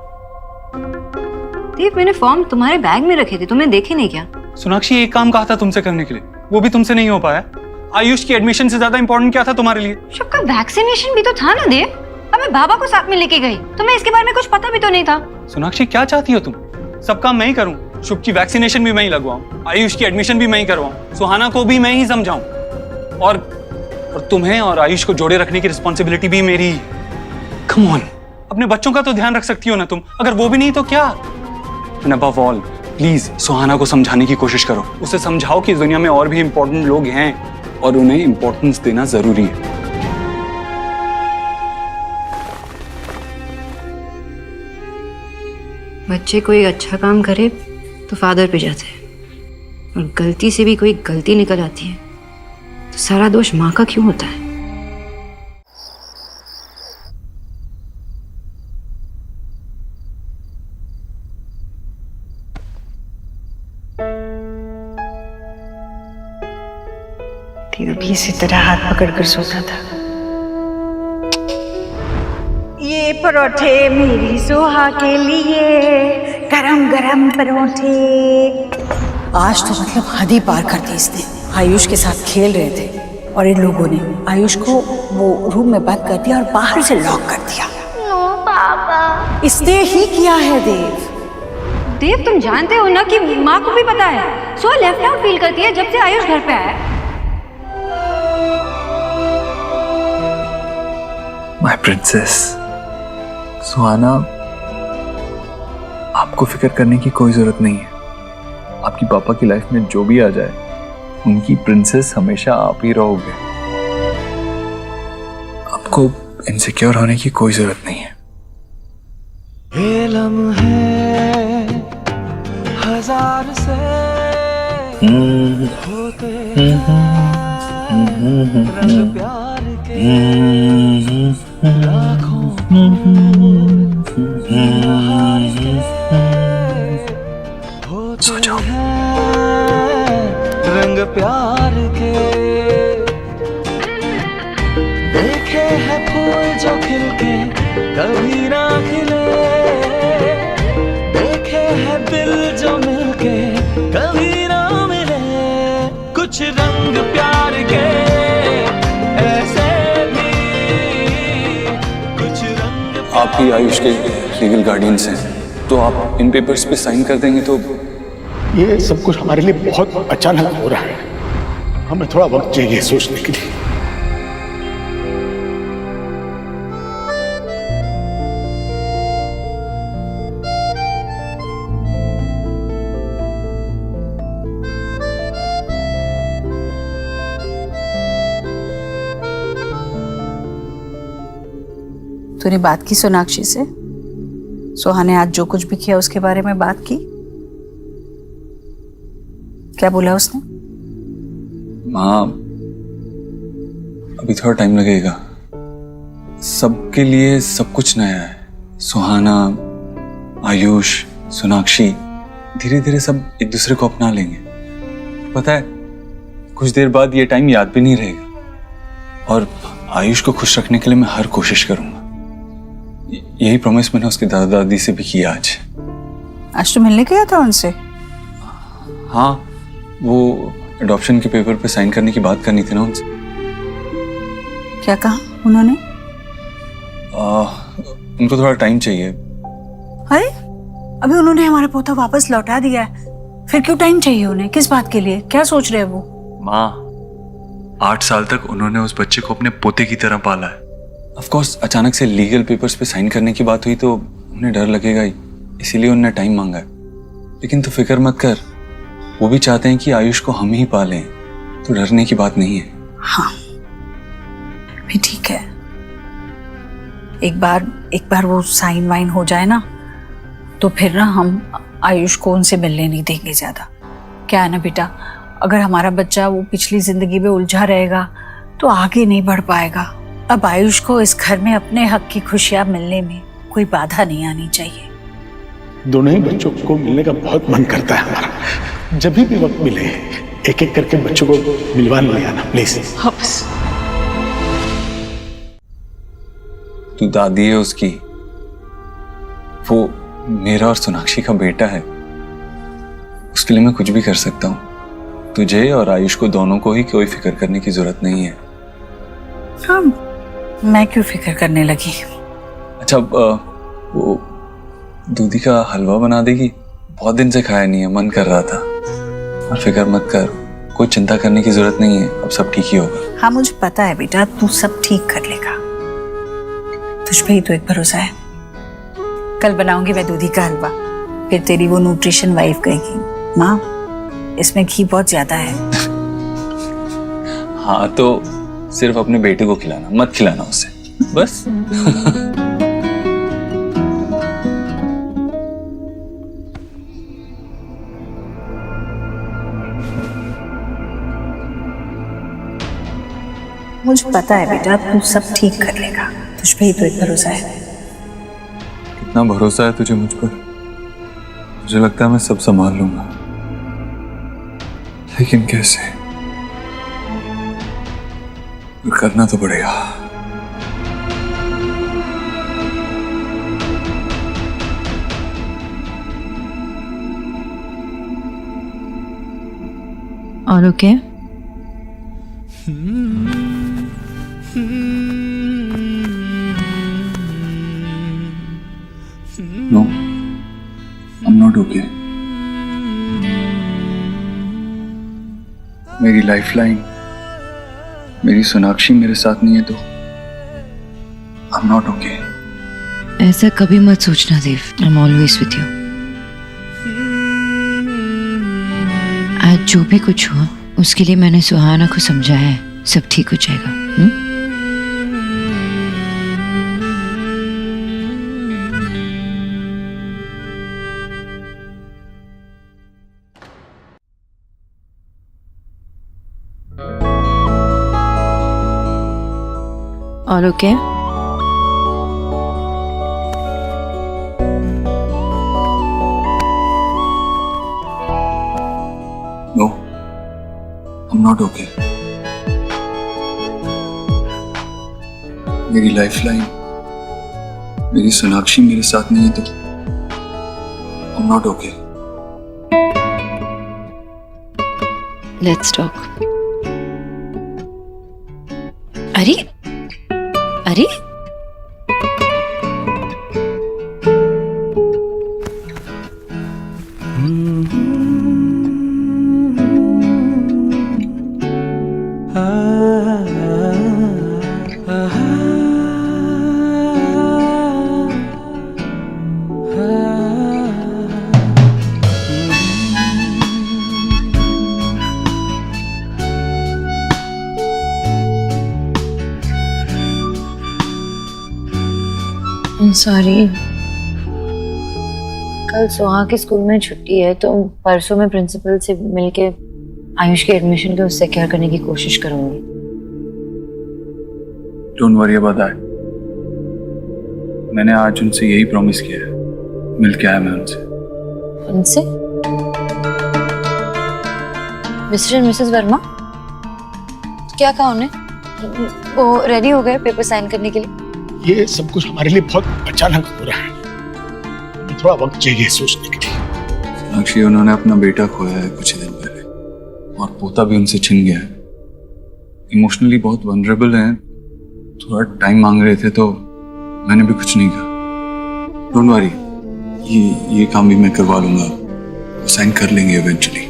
देव, मैंने फॉर्म तुम्हारे बैग में रखे थे, तुमने देखे नहीं क्या? सोनाक्षी, एक काम कहा था तुमसे करने के लिए, वो भी तुमसे नहीं हो पाया। आयुष की एडमिशन से ज्यादा इंपॉर्टेंट क्या था तुम्हारे लिए? शुभ का वैक्सीनेशन भी तो था ना देव। अब मैं बाबा को साथ में लेके गई, तुम्हें इसके बारे में कुछ पता भी तो नहीं था। सोनाक्षी, क्या चाहती हो तुम? सब काम मैं ही करूं, शुभ की वैक्सीनेशन भी मैं ही लगवाऊं, आयुष की एडमिशन भी मैं ही करवाऊं, सुहाना को भी मैं ही समझाऊं, और तुम्हें और आयुष को जोड़े रखने की रिस्पॉन्सिबिलिटी भी मेरी ही। कम ऑन, अपने बच्चों का तो ध्यान रख सकती हो ना तुम, अगर वो भी नहीं तो क्या? एंड अबव ऑल, प्लीज सुहाना को समझाने की कोशिश करो, उसे समझाओ कि इस दुनिया में और भी इंपॉर्टेंट लोग हैं और उन्हें इंपॉर्टेंस देना जरूरी है। बच्चे कोई अच्छा काम करे तो फादर पे जाते हैं, और गलती से भी कोई गलती निकल आती है तो सारा दोष माँ का क्यों होता है? देव भी इसी तरह हाथ पकड़कर सोता था। ये परोठे मेरी सोहा के लिए, गरम गरम परोठे। आज तो मतलब हद ही पार कर दी इसने। आयुष के साथ खेल रहे थे और इन लोगों ने आयुष को वो रूम में बंद कर दिया और बाहर से लॉक कर दिया। नो पापा, इसने ही किया है देव। देव, तुम जानते हो ना कि माँ को भी पता है सो लेफ्ट आउट फील करती है जब से आयुष घर पे आया। माय प्रिंसेस सुहाना, आपको फिक्र करने की कोई जरूरत नहीं है। आपकी पापा की लाइफ में जो भी आ जाए, उनकी प्रिंसेस हमेशा आप ही रहोगे। आपको इनसिक्योर होने की कोई जरूरत नहीं है। ये लम्हे हजार से होते रंग प्यार के लाखों होते हैं रंग प्यार के। देखे हैं फूल जो खिलके कभी ना खिले, देखे हैं दिल जो मिलके कभी ना मिले। कुछ रंग प्यार के ऐसे भी, कुछ रंग। आप ही आयुष के लीगल गार्डियंस हैं, तो आप इन पेपर्स पे साइन कर देंगे तो। ये सब कुछ हमारे लिए बहुत अचानक हो रहा है, हमें थोड़ा वक्त चाहिए सोचने के लिए। तूने बात की सोनाक्षी से? सोहा ने आज जो कुछ भी किया उसके बारे में बात की? क्या बोला उसने? माँ, अभी थोड़ा टाइम लगेगा। सबके लिए सब कुछ नया है। सुहाना, आयुष, सोनाक्षी, धीरे धीरे सब एक दूसरे को अपना लेंगे। पता है, कुछ देर बाद ये टाइम याद भी नहीं रहेगा। और आयुष को खुश रखने के लिए मैं हर कोशिश करूंगा। यही प्रॉमिस मैंने उसके दादा दादी से भी किया आज। आज तो मिलने गया था उनसे? हाँ, वो अडॉप्शन के पेपर पे साइन करने की बात करनी थी ना उनसे। क्या कहा उन्होंने? उनको थोड़ा टाइम चाहिए। अरे अभी उन्होंने हमारा पोता वापस लौटा दिया है, फिर क्यों टाइम चाहिए उन्हें? किस बात के लिए? क्या सोच रहे हैं वो? माँ, 8 साल तक उन्होंने उस बच्चे को अपने पोते की तरह पाला है। ऑफ कोर्स अचानक से लीगल पेपर्स पे साइन करने की बात हुई तो उन्हें डर लगेगा ही, इसीलिए उन्होंने टाइम मांगा है। लेकिन तू फिक्र मत कर, वो भी चाहते हैं कि आयुष को हम ही पालें, तो डरने की बात नहीं है। हाँ भी ठीक है, एक बार वो साइन वाइन हो जाए ना, तो फिर ना हम आयुष को उनसे मिलने नहीं देंगे ज्यादा। क्या है ना बेटा, अगर हमारा बच्चा वो पिछली जिंदगी में उलझा रहेगा तो आगे नहीं बढ़ पाएगा। अब आयुष को इस घर में अपने हक की खुशियां मिलने में कोई बाधा नहीं आनी चाहिए। दोनों ही बच्चों को मिलने का बहुत मन करता है हमारा। जब भी वक्त मिले एक एक करके बच्चों को मिलवाने ले आना प्लीज। हाँ बस। तू दादी है उसकी, वो मेरा और सोनाक्षी का बेटा है, उसके लिए मैं कुछ भी कर सकता हूँ। तुझे और आयुष को दोनों को ही कोई फिक्र करने की जरूरत नहीं है। हाँ, मैं क्यों फिक्र करने लगी? अच्छा, वो दूधी का हलवा बना देगी? बहुत दिन से खाया नहीं है, मन कर रहा था। और फिक्र मत कर, कोई चिंता करने की जरूरत नहीं है, अब सब ठीक ही होगा। हाँ मुझे पता है बेटा, तू सब ठीक कर लेगा, तुझ पे ही तो एक भरोसा है। कल बनाऊंगी मैं दूधी का हलवा, फिर तेरी वो न्यूट्रिशन वाइफ कहेगी माँ इसमें घी बहुत ज्यादा है। हाँ तो सिर्फ अपने बेटे को खिलाना, मत खिलाना उसे, बस। मुझे पता है बेटा, तू सब ठीक कर लेगा, तुझ पे ही तो एक भरोसा है। कितना भरोसा है तुझे मुझ पर? मुझे लगता है मैं सब संभाल लूंगा, लेकिन कैसे? करना तो पड़ेगा। और okay? No, I'm not okay. मेरी लाइफलाइन, मेरी सोनाक्षी मेरे साथ नहीं है तो I'm not okay. ऐसा कभी मत सोचना देव, I'm always with you. आज जो भी कुछ हुआ उसके लिए मैंने सुहाना को समझाया है, सब ठीक हो जाएगा। और okay? No, I'm not okay. मेरी लाइफलाइन, मेरी सोनाक्षी मेरे साथ नहीं है तो I'm not okay. Let's talk. अरे अरे सॉरी, कल सुहा के स्कूल में छुट्टी है तो परसों मैं प्रिंसिपल से मिलके आयुष के एडमिशन को सिक्योर करने की कोशिश करूंगी। Don't worry about that. मैंने आज उनसे यही प्रॉमिस किया है, मिल के आया मैं उनसे। उनसे? मिस्टर एंड मिसेस वर्मा, क्या कहा उन्हें? वो रेडी हो गए पेपर साइन करने के लिए? ये सब कुछ हमारे लिए बहुत अचानक हो रहा है, हमें थोड़ा वक्त चाहिए सोचने के लिए। सोनाक्षी, उन्होंने अपना बेटा खोया है कुछ ही दिन पहले और पोता भी उनसे छिन गया है। इमोशनली बहुत वनरेबल हैं, थोड़ा टाइम मांग रहे थे तो मैंने भी कुछ नहीं कहा। डोंट वरी, ये काम भी मैं करवा लूंगा, वो साइन कर लेंगे इवेंचुअली।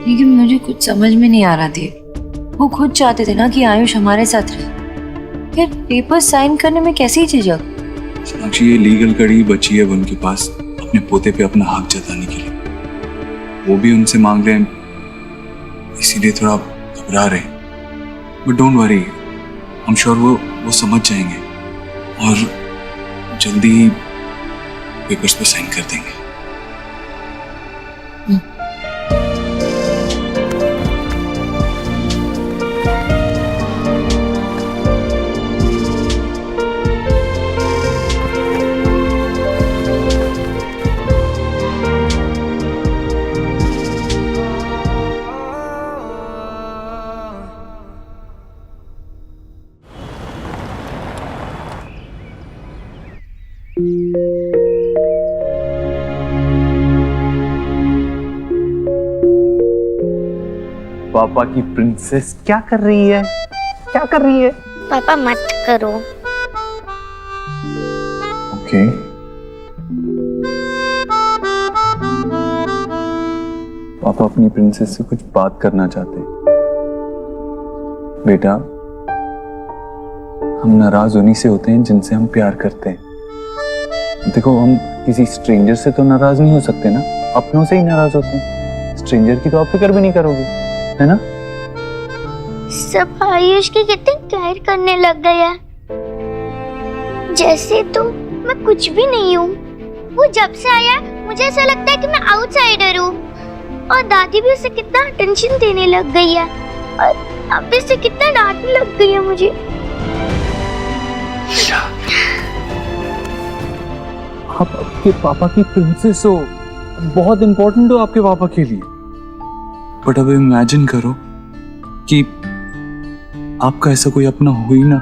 लेकिन मुझे कुछ समझ में नहीं आ रहा थी, वो खुद चाहते थे ना कि आयुष हमारे साथ रहे, फिर पेपर साइन करने में कैसी झिझक? सोनाक्षी, ये लीगल कड़ी बची है उनके पास अपने पोते पे अपना हक जताने के लिए। वो भी उनसे मांग रहे हैं, इसीलिए थोड़ा घबरा रहे हैं। But don't worry, I am sure वो समझ जाएंगे और जल्दी ही पेपर्स पे साइन कर देंगे। पापा की प्रिंसेस क्या कर रही है? क्या कर रही है? पापा मत करो। ओके। पापा अपनी प्रिंसेस से कुछ बात करना चाहते हैं। बेटा, हम नाराज उन्हीं से होते हैं जिनसे हम प्यार करते हैं। देखो, हम किसी स्ट्रेंजर से तो नाराज नहीं हो सकते ना, अपनों से ही नाराज होते हैं। स्ट्रेंजर की तो आप फिक्र भी नहीं करोगे, है ना? सब आयुष की कितनी केयर करने लग गया है, जैसे तो मैं कुछ भी नहीं हूँ। वो जब से आया मुझे ऐसा लगता है कि मैं आउटसाइडर हूँ, और दादी भी उसे कितना अटेंशन देने लग गई है, और अब से कितना डांटने लग गई है मुझे। आप आपके पापा की प्रिंसेस हो, बहुत इंपॉर्टेंट हो आपके पापा के लिए। बट अब इमेजिन करो कि आपका ऐसा कोई अपना हो ही ना,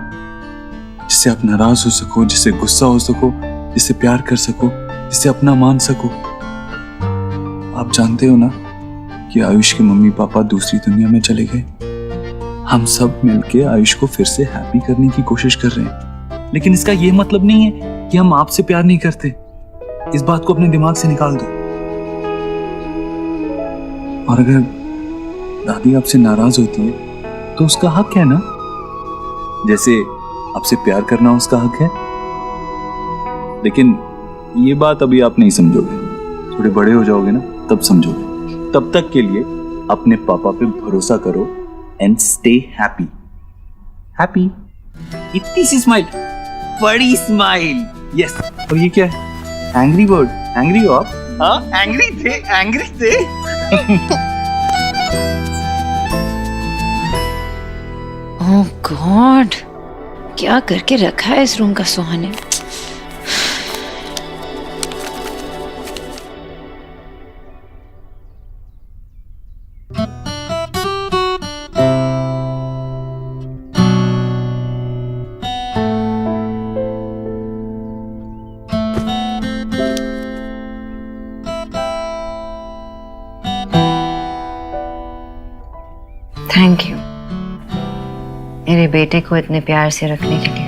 जिससे आप नाराज हो सको, जिससे गुस्सा हो सको, जिससे प्यार कर सको, जिससे अपना मान सको। आप जानते हो ना कि आयुष के मम्मी पापा दूसरी दुनिया में चले गए। हम सब मिलके आयुष को फिर से हैप्पी करने की कोशिश कर रहे हैं, लेकिन इसका ये मतलब नहीं है कि हम आपसे प्यार नहीं करते। इस बात को अपने दिमाग से निकाल दो। और अगर दादी आपसे नाराज होती है तो उसका हक है ना, जैसे आपसे प्यार करना उसका हक है। लेकिन ये बात अभी आप नहीं समझोगे, थोड़े बड़े हो जाओगे ना तब समझोगे। तब तक के लिए अपने पापा पे भरोसा करो एंड स्टे हैप्पी। हैप्पी। इतनी सी स्माइल, बड़ी स्माइल। यस। और ये क्या है? Angry bird. एंग्री हो आप? हाँ, एंग्री थे, एंग्री थे। ओह गॉड, क्या करके रखा है इस रूम का सुहाने। थैंक यू मेरे बेटे को इतने प्यार से रखने के लिए।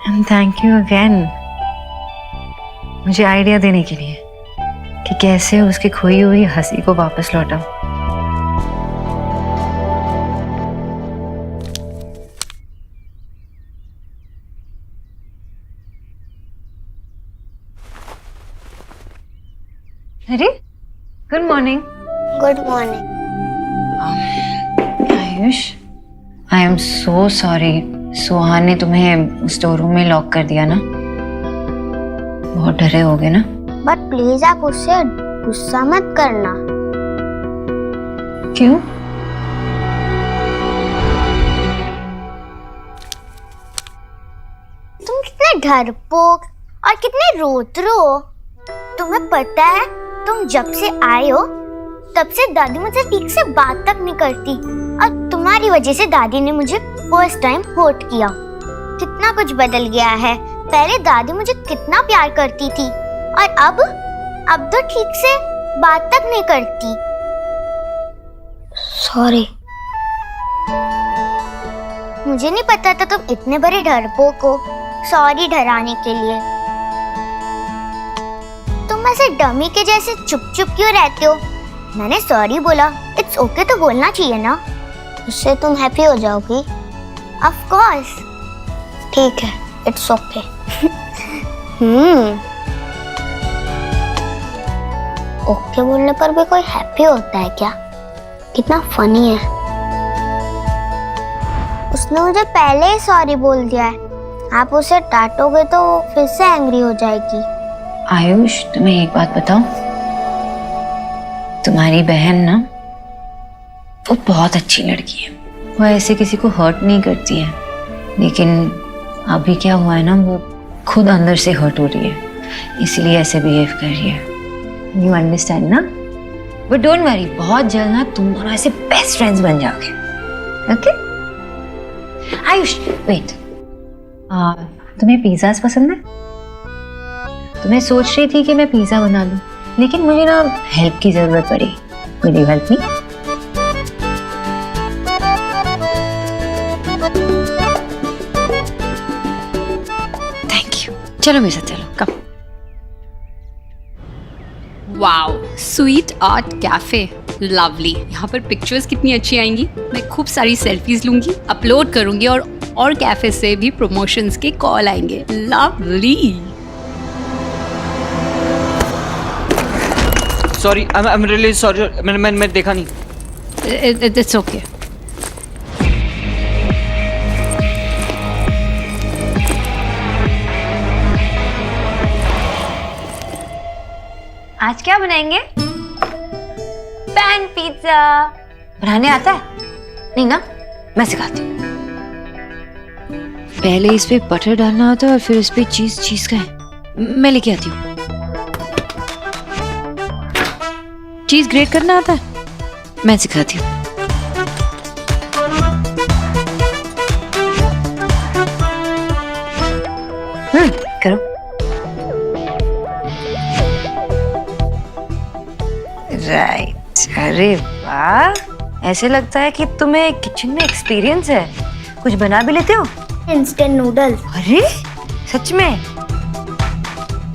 एंड थैंक यू अगेन मुझे आइडिया देने के लिए कि कैसे उसकी खोई हुई हंसी को वापस लौटाऊं। अरे, good morning. Good morning. Ayush, I am so sorry, Suhan ने तुम्हें स्टोर रूम में लॉक कर दिया ना। बहुत डरे होगे ना। बट प्लीज आप उससे गुस्सा मत करना। क्यों? तुम कितने डरपोक और कितने रोतरू हो। तुम्हें पता है, तुम जब से आए हो तब से दादी मुझसे ठीक से बात तक नहीं करती, और तुम्हारी वजह से दादी ने मुझे फर्स्ट टाइम हर्ट किया। कितना कुछ बदल गया है। पहले दादी मुझे कितना प्यार करती थी, और अब तो ठीक से बात तक नहीं करती। सॉरी, मुझे नहीं पता था तुम इतने बड़े डरपोक हो। सॉरी डराने के लिए। तुम ऐसे डमी के जैसे चुप चुप क्यों रहते हो? मैंने सॉरी बोला, इट्स ओके तो बोलना चाहिए ना, उससे तुम हैप्पी हो जाओगी। ऑफ कोर्स, ठीक है, इट्स ओके। ओके बोलने पर भी कोई हैप्पी होता है क्या? कितना फनी है। उसने मुझे पहले ही सॉरी बोल दिया है। आप उसे डांटोगे तो फिर से एंग्री हो जाएगी। आयुष, तुम्हें एक बात बताऊं, तुम्हारी बहन ना, वो बहुत अच्छी लड़की है। वो ऐसे किसी को हर्ट नहीं करती है, लेकिन अभी क्या हुआ है ना, वो खुद अंदर से हर्ट हो रही है, इसलिए ऐसे बिहेव कर रही है। यू अंडरस्टैंड ना? बट डोंट वरी, बहुत जल्द ना तुम दोनों ऐसे बेस्ट फ्रेंड्स बन जाओगे। ओके? आयुष, वेट, तुम्हें पिज़्ज़ास पसंद है? तो मैं सोच रही थी कि मैं पिज़्ज़ा बना लूं, लेकिन मुझे ना हेल्प की जरूरत पड़ी। Will you help me? Thank you. चलो मेरे साथ, चलो, come. Wow, sweet art cafe, lovely. यहाँ पर पिक्चर्स कितनी अच्छी आएंगी। मैं खूब सारी सेल्फीज लूंगी, अपलोड करूंगी, और कैफे से भी प्रमोशंस के कॉल आएंगे। Lovely. Sorry, I am really sorry, मैंने देखा नहीं। It's okay. आज क्या बनाएंगे? Pan pizza. बनाने आता है? नहीं ना, मैं सिखाती हूँ। पहले इस पे बटर डालना होता है और फिर इस पे चीज का है। मैं लेके आती हूँ। चीज ग्रेट करना आता है? मैं सिखाती हूँ। करो। राइट। अरे वाह, ऐसे लगता है कि तुम्हें किचन में एक्सपीरियंस है। कुछ बना भी लेते हो? Instant noodles. अरे सच में?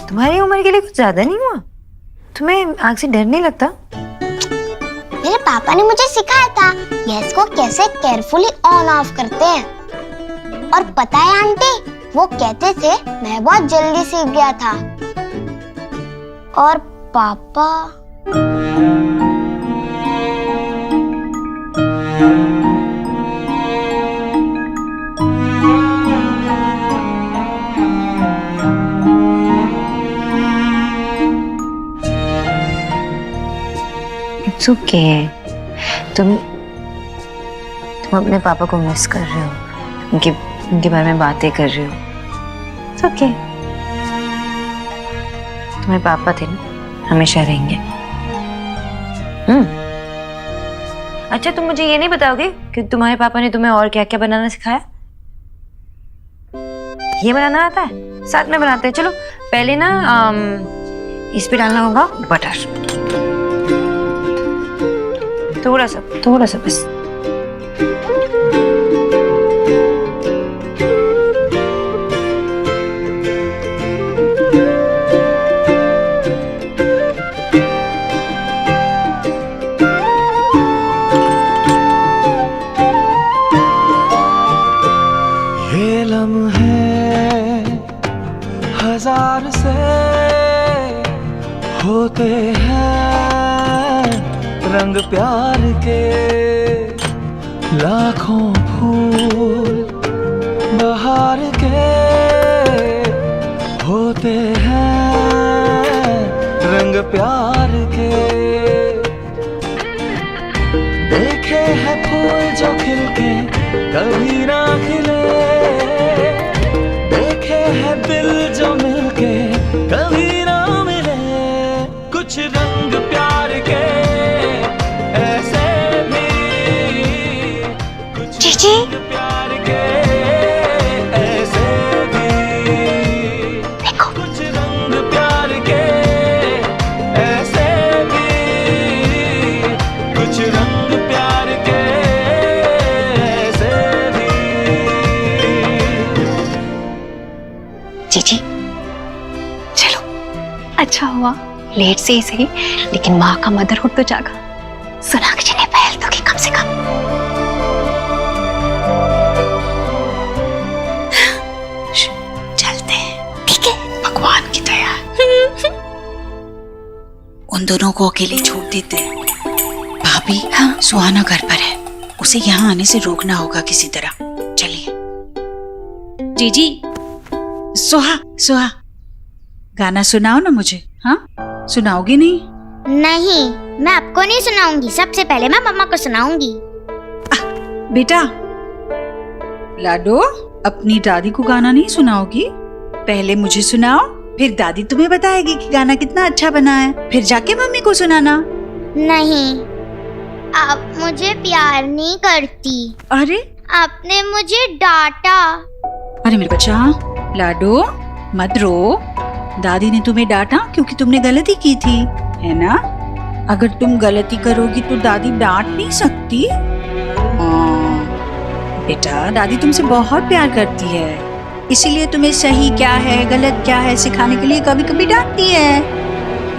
तुम्हारी उम्र के लिए कुछ ज्यादा नहीं हुआ? तुम्हें आग से डर नहीं लगता? मेरे पापा ने मुझे सिखाया था गैस को कैसे केयरफुली ऑन ऑफ करते हैं। और पता है आंटी, वो कहते थे मैं बहुत जल्दी सीख गया था। और पापा इट्स ओके। तुम अपने पापा को मिस कर रहे हो, उनके बारे में बातें कर रहे हो। It's okay. तुम्हारे पापा थे ना, हमेशा रहेंगे। अच्छा, तुम मुझे ये नहीं बताओगे कि तुम्हारे पापा ने तुम्हें और क्या क्या बनाना सिखाया? ये बनाना आता है? साथ में बनाते हैं। चलो पहले ना इस पे डालना होगा बटर, थोड़ा सा बस। ये लम्हे हजार से होते हैं, रंग प्यार के लाखों फूल बहार के होते हैं, रंग प्यार के। देखे हैं फूल जो खिल के कभी ना खिले, देखे हैं अच्छा हुआ लेट से ही सही, लेकिन माँ का मदरहुड तो जागा। सोनाक्षी ने पहल तो की कम से कम। चलते हैं, ठीक है? भगवान की दया। उन दोनों को अकेले छोड़ देते हैं। भाभी, हाँ? सुहाना घर पर है, उसे यहाँ आने से रोकना होगा किसी तरह। चलिए। जीजी, सुहा गाना सुनाओ ना मुझे। हाँ, सुनाओगी नहीं? नहीं, मैं आपको नहीं सुनाऊंगी, सबसे पहले मैं मम्मा को सुनाऊंगी। बेटा लाडो, अपनी दादी को गाना नहीं सुनाओगी? पहले मुझे सुनाओ, फिर दादी तुम्हें बताएगी कि गाना कितना अच्छा बना है, फिर जाके मम्मी को सुनाना। नहीं, आप मुझे प्यार नहीं करती। अरे आपने मुझे डांटा। अरे मेरे बच्चा, लाडो मत रो। दादी ने तुम्हें डांटा क्योंकि तुमने गलती की थी, है ना? अगर तुम गलती करोगी तो दादी डांट नहीं सकती। बेटा, दादी तुमसे बहुत प्यार करती है, इसीलिए तुम्हें सही क्या है गलत क्या है सिखाने के लिए कभी कभी डांटती है।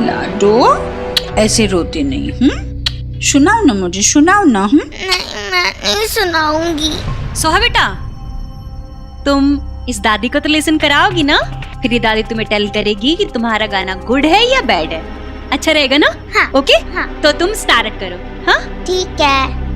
लाडो ऐसे रोते नहीं। सुनाओ ना मुझे, सुनाओ ना। नहीं, मैं नहीं सुनाऊंगी। सोहा बेटा, तुम इस दादी को तो लेसन कराओगी ना? फिर ये दादी तुम्हें टेल करेगी कि तुम्हारा गाना गुड है या बैड है। अच्छा रहेगा ना? हाँ, ओके? हाँ। तो तुम स्टार्ट करो। हाँ, ठीक है।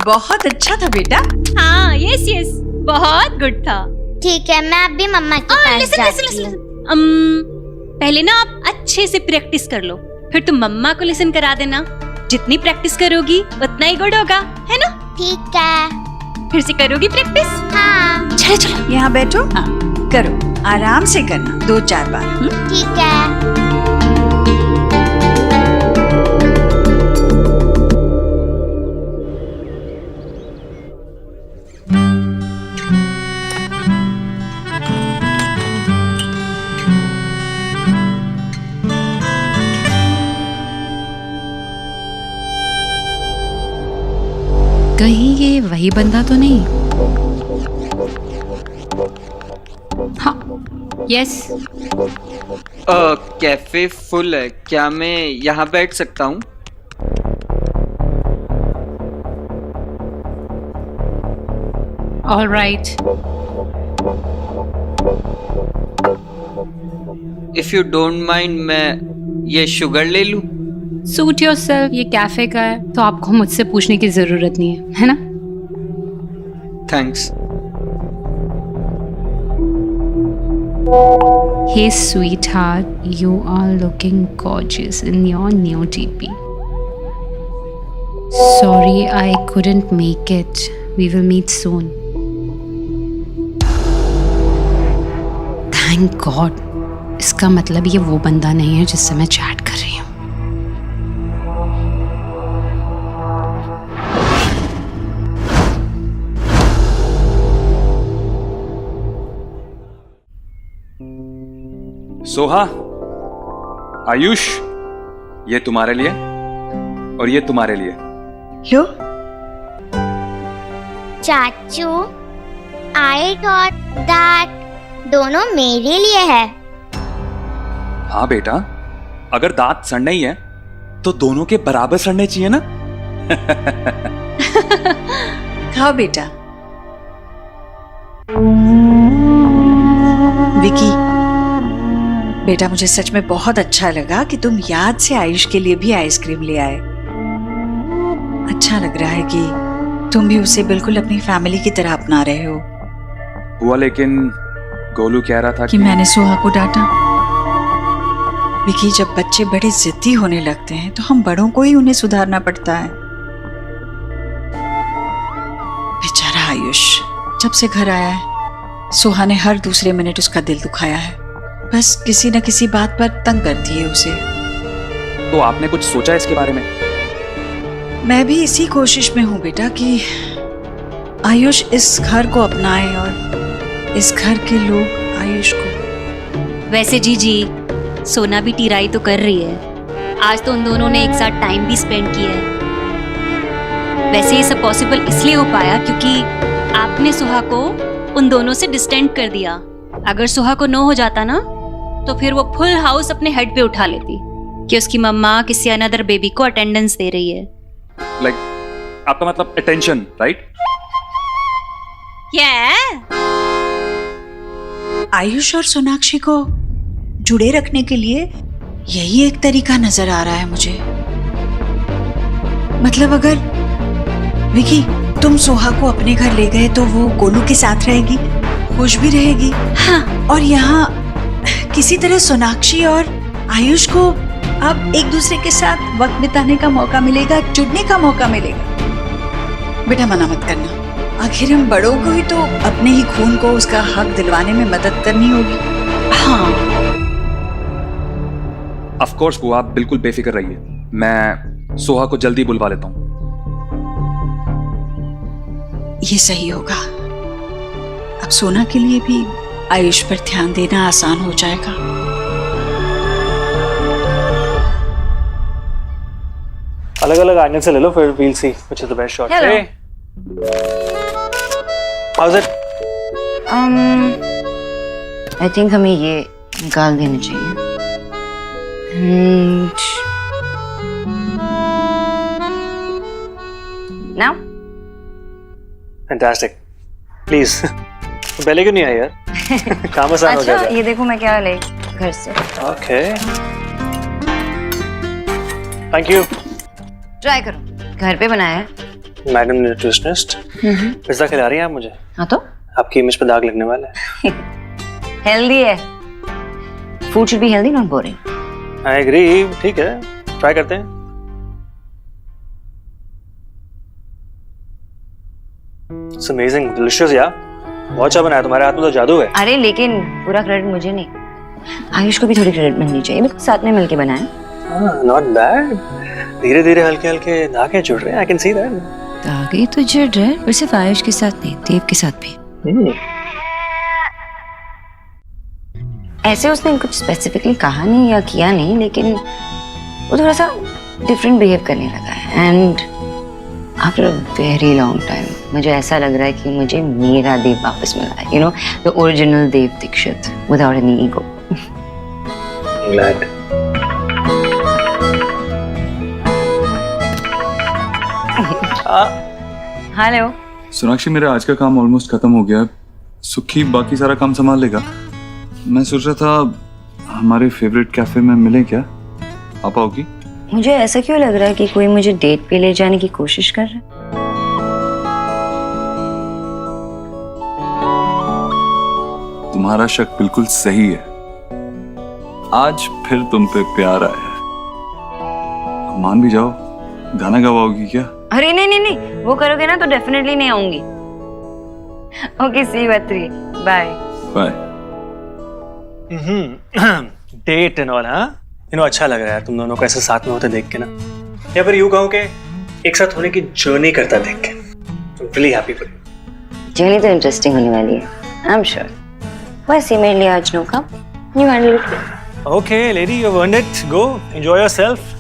बहुत अच्छा था बेटा। हाँ, यस यस, बहुत गुड था। ठीक है, मैं अभी मम्मा के पास जाती हूँ। पहले ना आप अच्छे से प्रैक्टिस कर लो, फिर तुम मम्मा को लिसन करा देना। जितनी प्रैक्टिस करोगी उतना ही गुड होगा, है ना? ठीक है। फिर से करोगी प्रैक्टिस? हाँ। चलो चलो, यहाँ बैठो। हाँ, करो, आराम से करना, 2-4 बार। ठीक है। कहीं ये वही बंदा तो नहीं? हाँ, यस। कैफे फुल है, क्या मैं यहाँ बैठ सकता हूँ? All right. If you don't mind, मैं ये शुगर ले लूँ? सूट योरसेल्फ, ये कैफे का है तो आपको मुझसे पूछने की जरूरत नहीं है ना? Thanks. Hey sweetheart, you are looking gorgeous in your new DP. Sorry, I couldn't make it. We will meet soon. Thank God. इसका मतलब ये वो बंदा नहीं है जिससे मैं चैट कर रही हूँ। सोहा, आयुष, ये तुम्हारे लिए और ये तुम्हारे लिए। लो। चाचू, आई थॉट दैट दोनों मेरे लिए है। हाँ बेटा, अगर दांत सड़ना ही है तो दोनों के बराबर सड़ने चाहिए ना। खाओ बेटा। विकी बेटा, मुझे सच में बहुत अच्छा लगा कि तुम याद से आयुष के लिए भी आइसक्रीम ले आए। अच्छा लग रहा है कि तुम भी उसे बिल्कुल अपनी फैमिली की तरह अपना रहे हो। हुआ, लेकिन गोलू कह रहा था कि मैंने सोहा को डांटा। विकी, जब बच्चे बड़े जिद्दी होने लगते हैं तो हम बड़ों को ही उन्हें सुधारना पड़ता है। बेचारा आयुष जब से घर आया है, सोहा ने हर दूसरे मिनट उसका दिल दुखाया है। बस किसी न किसी बात पर तंग करती है उसे। तो आपने कुछ सोचा इसके बारे में? मैं भी इसी कोशिश में हूँ बेटा कि आयुष इस घर को अपनाए और इस घर के लोग आयुष को। वैसे जी सोना भी टीराई तो कर रही है। आज तो उन दोनों ने एक साथ टाइम भी स्पेंड किया है। वैसे ये सब पॉसिबल इसलिए हो पाया क्योंकि आपने सुहा को उन दोनों से डिस्टेंट कर दिया। अगर सुहा को नो हो जाता ना तो फिर वो फुल हाउस अपने हेड पे उठा लेती कि उसकी मम्मा किसी अनदर बेबी को अटेंडेंस दे रही है। लाइक आपका मतलब अटेंशन, राइट? आयुष और सोनाक्षी को जुड़े रखने के लिए यही एक तरीका नजर आ रहा है मुझे। मतलब अगर विकी तुम सोहा को अपने घर ले गए तो वो गोलू के साथ रहेगी, खुश भी रहेगी। हाँ, और यहाँ किसी तरह सोनाक्षी और आयुष को अब एक दूसरे के साथ वक्त बिताने का मौका मिलेगा, जुड़ने का मौका मिलेगा। बेटा मना मत करना, आखिर हम बड़ों को ही तो अपने ही खून को उसका हक दिलवाने में मदद करनी होगी। हाँ ऑफ कोर्स बुआ, आप बिल्कुल बेफिक्र रहिए, मैं सोहा को जल्दी बुलवा लेता हूँ। ये सही होगा। अब सोना के लिए भी आयुष पर ध्यान देना आसान हो जाएगा। अलग अलग एंगल से ले लो, फिर we'll see which is the best shot. How is it? I think हमें ये निकाल देना चाहिए। Now fantastic. प्लीज पहले क्यों नहीं आई यार? काम आसान हो अच्छा गया। ये देखो मैं क्या ले घर से। Okay thank you. ट्राई करो, घर पे बनाया है। मैडम न्यूट्रिशनिस्ट पिज्जा खिला रही हैं आप मुझे? हाँ तो आपकी इमेज पे दाग लगने वाला है। हेल्दी है, food should be healthy not boring. I agree, ठीक है ट्राई करते हैं। इट्स अमेजिंग, डिलीशियस यार, बहुत अच्छा बनाया, तुम्हारे हाथ में तो जादू है। अरे लेकिन पूरा क्रेडिट मुझे नहीं, आयुष को भी थोड़ी क्रेडिट मिलनी चाहिए, बिकॉज़ साथ में मिलके बनाए। नॉट बैड, धीरे धीरे हल्के हल्के धागे जुड़ रहे हैं, आई कैन सी दैट। धागे तो जुड़ रहे हैं, पर सिर्फ आयुष के साथ नहीं, देव के साथ भी। ऐसे उसने कुछ स्पेसिफिकली कहा नहीं या किया नहीं, लेकिन वो थोड़ा सा डिफरेंट बिहेव करने लगा है। And after a very long time मुझे ऐसा लग रहा है कि मुझे मेरा देव वापस मिला है, you know, the original Dev Dixit without any ego. Glad. Hello Sonakshi, मेरा आज का काम ऑलमोस्ट खत्म हो गया। सुखी बाकी सारा काम संभाल लेगा। मैं सोच रहा था हमारे फेवरेट कैफे में मिले क्या? आप आओगी? मुझे ऐसा क्यों लग रहा है कि कोई मुझे डेट पे ले जाने की कोशिश कर रहा है? तुम्हारा शक बिल्कुल सही है। आज फिर तुम पे प्यार आया है। मान भी जाओ, गाना गवाओगी क्या? अरे नहीं नहीं नहीं, वो करोगे ना तो डेफिनेटली नहीं आऊंगी। Okay see you at 3, bye bye. Date and all, हाँ यू नो, अच्छा लग रहा है तुम दोनों को ऐसे साथ में होते देख के ना, या फिर यूं कहूं कि एक साथ होने की जर्नी करता देख के। I'm really happy for you. Journey तो इंटरेस्टिंग होने वाली है, आई एम श्योर। वैसे मेरे लिए आज no come, you handle it. Okay, lady, you've earned it. Go, enjoy yourself.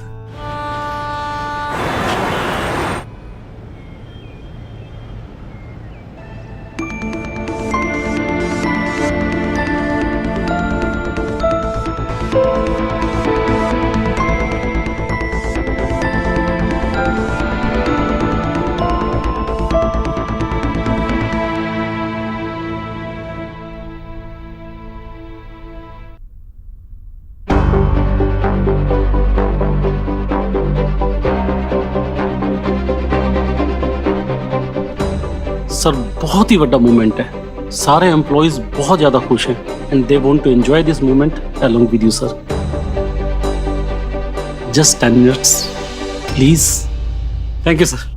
Sir बहुत ही बड़ा मोमेंट है, सारे एम्प्लॉइज बहुत ज्यादा खुश हैं and they want to enjoy this moment along with you sir. Just 10 minutes please. Thank you sir.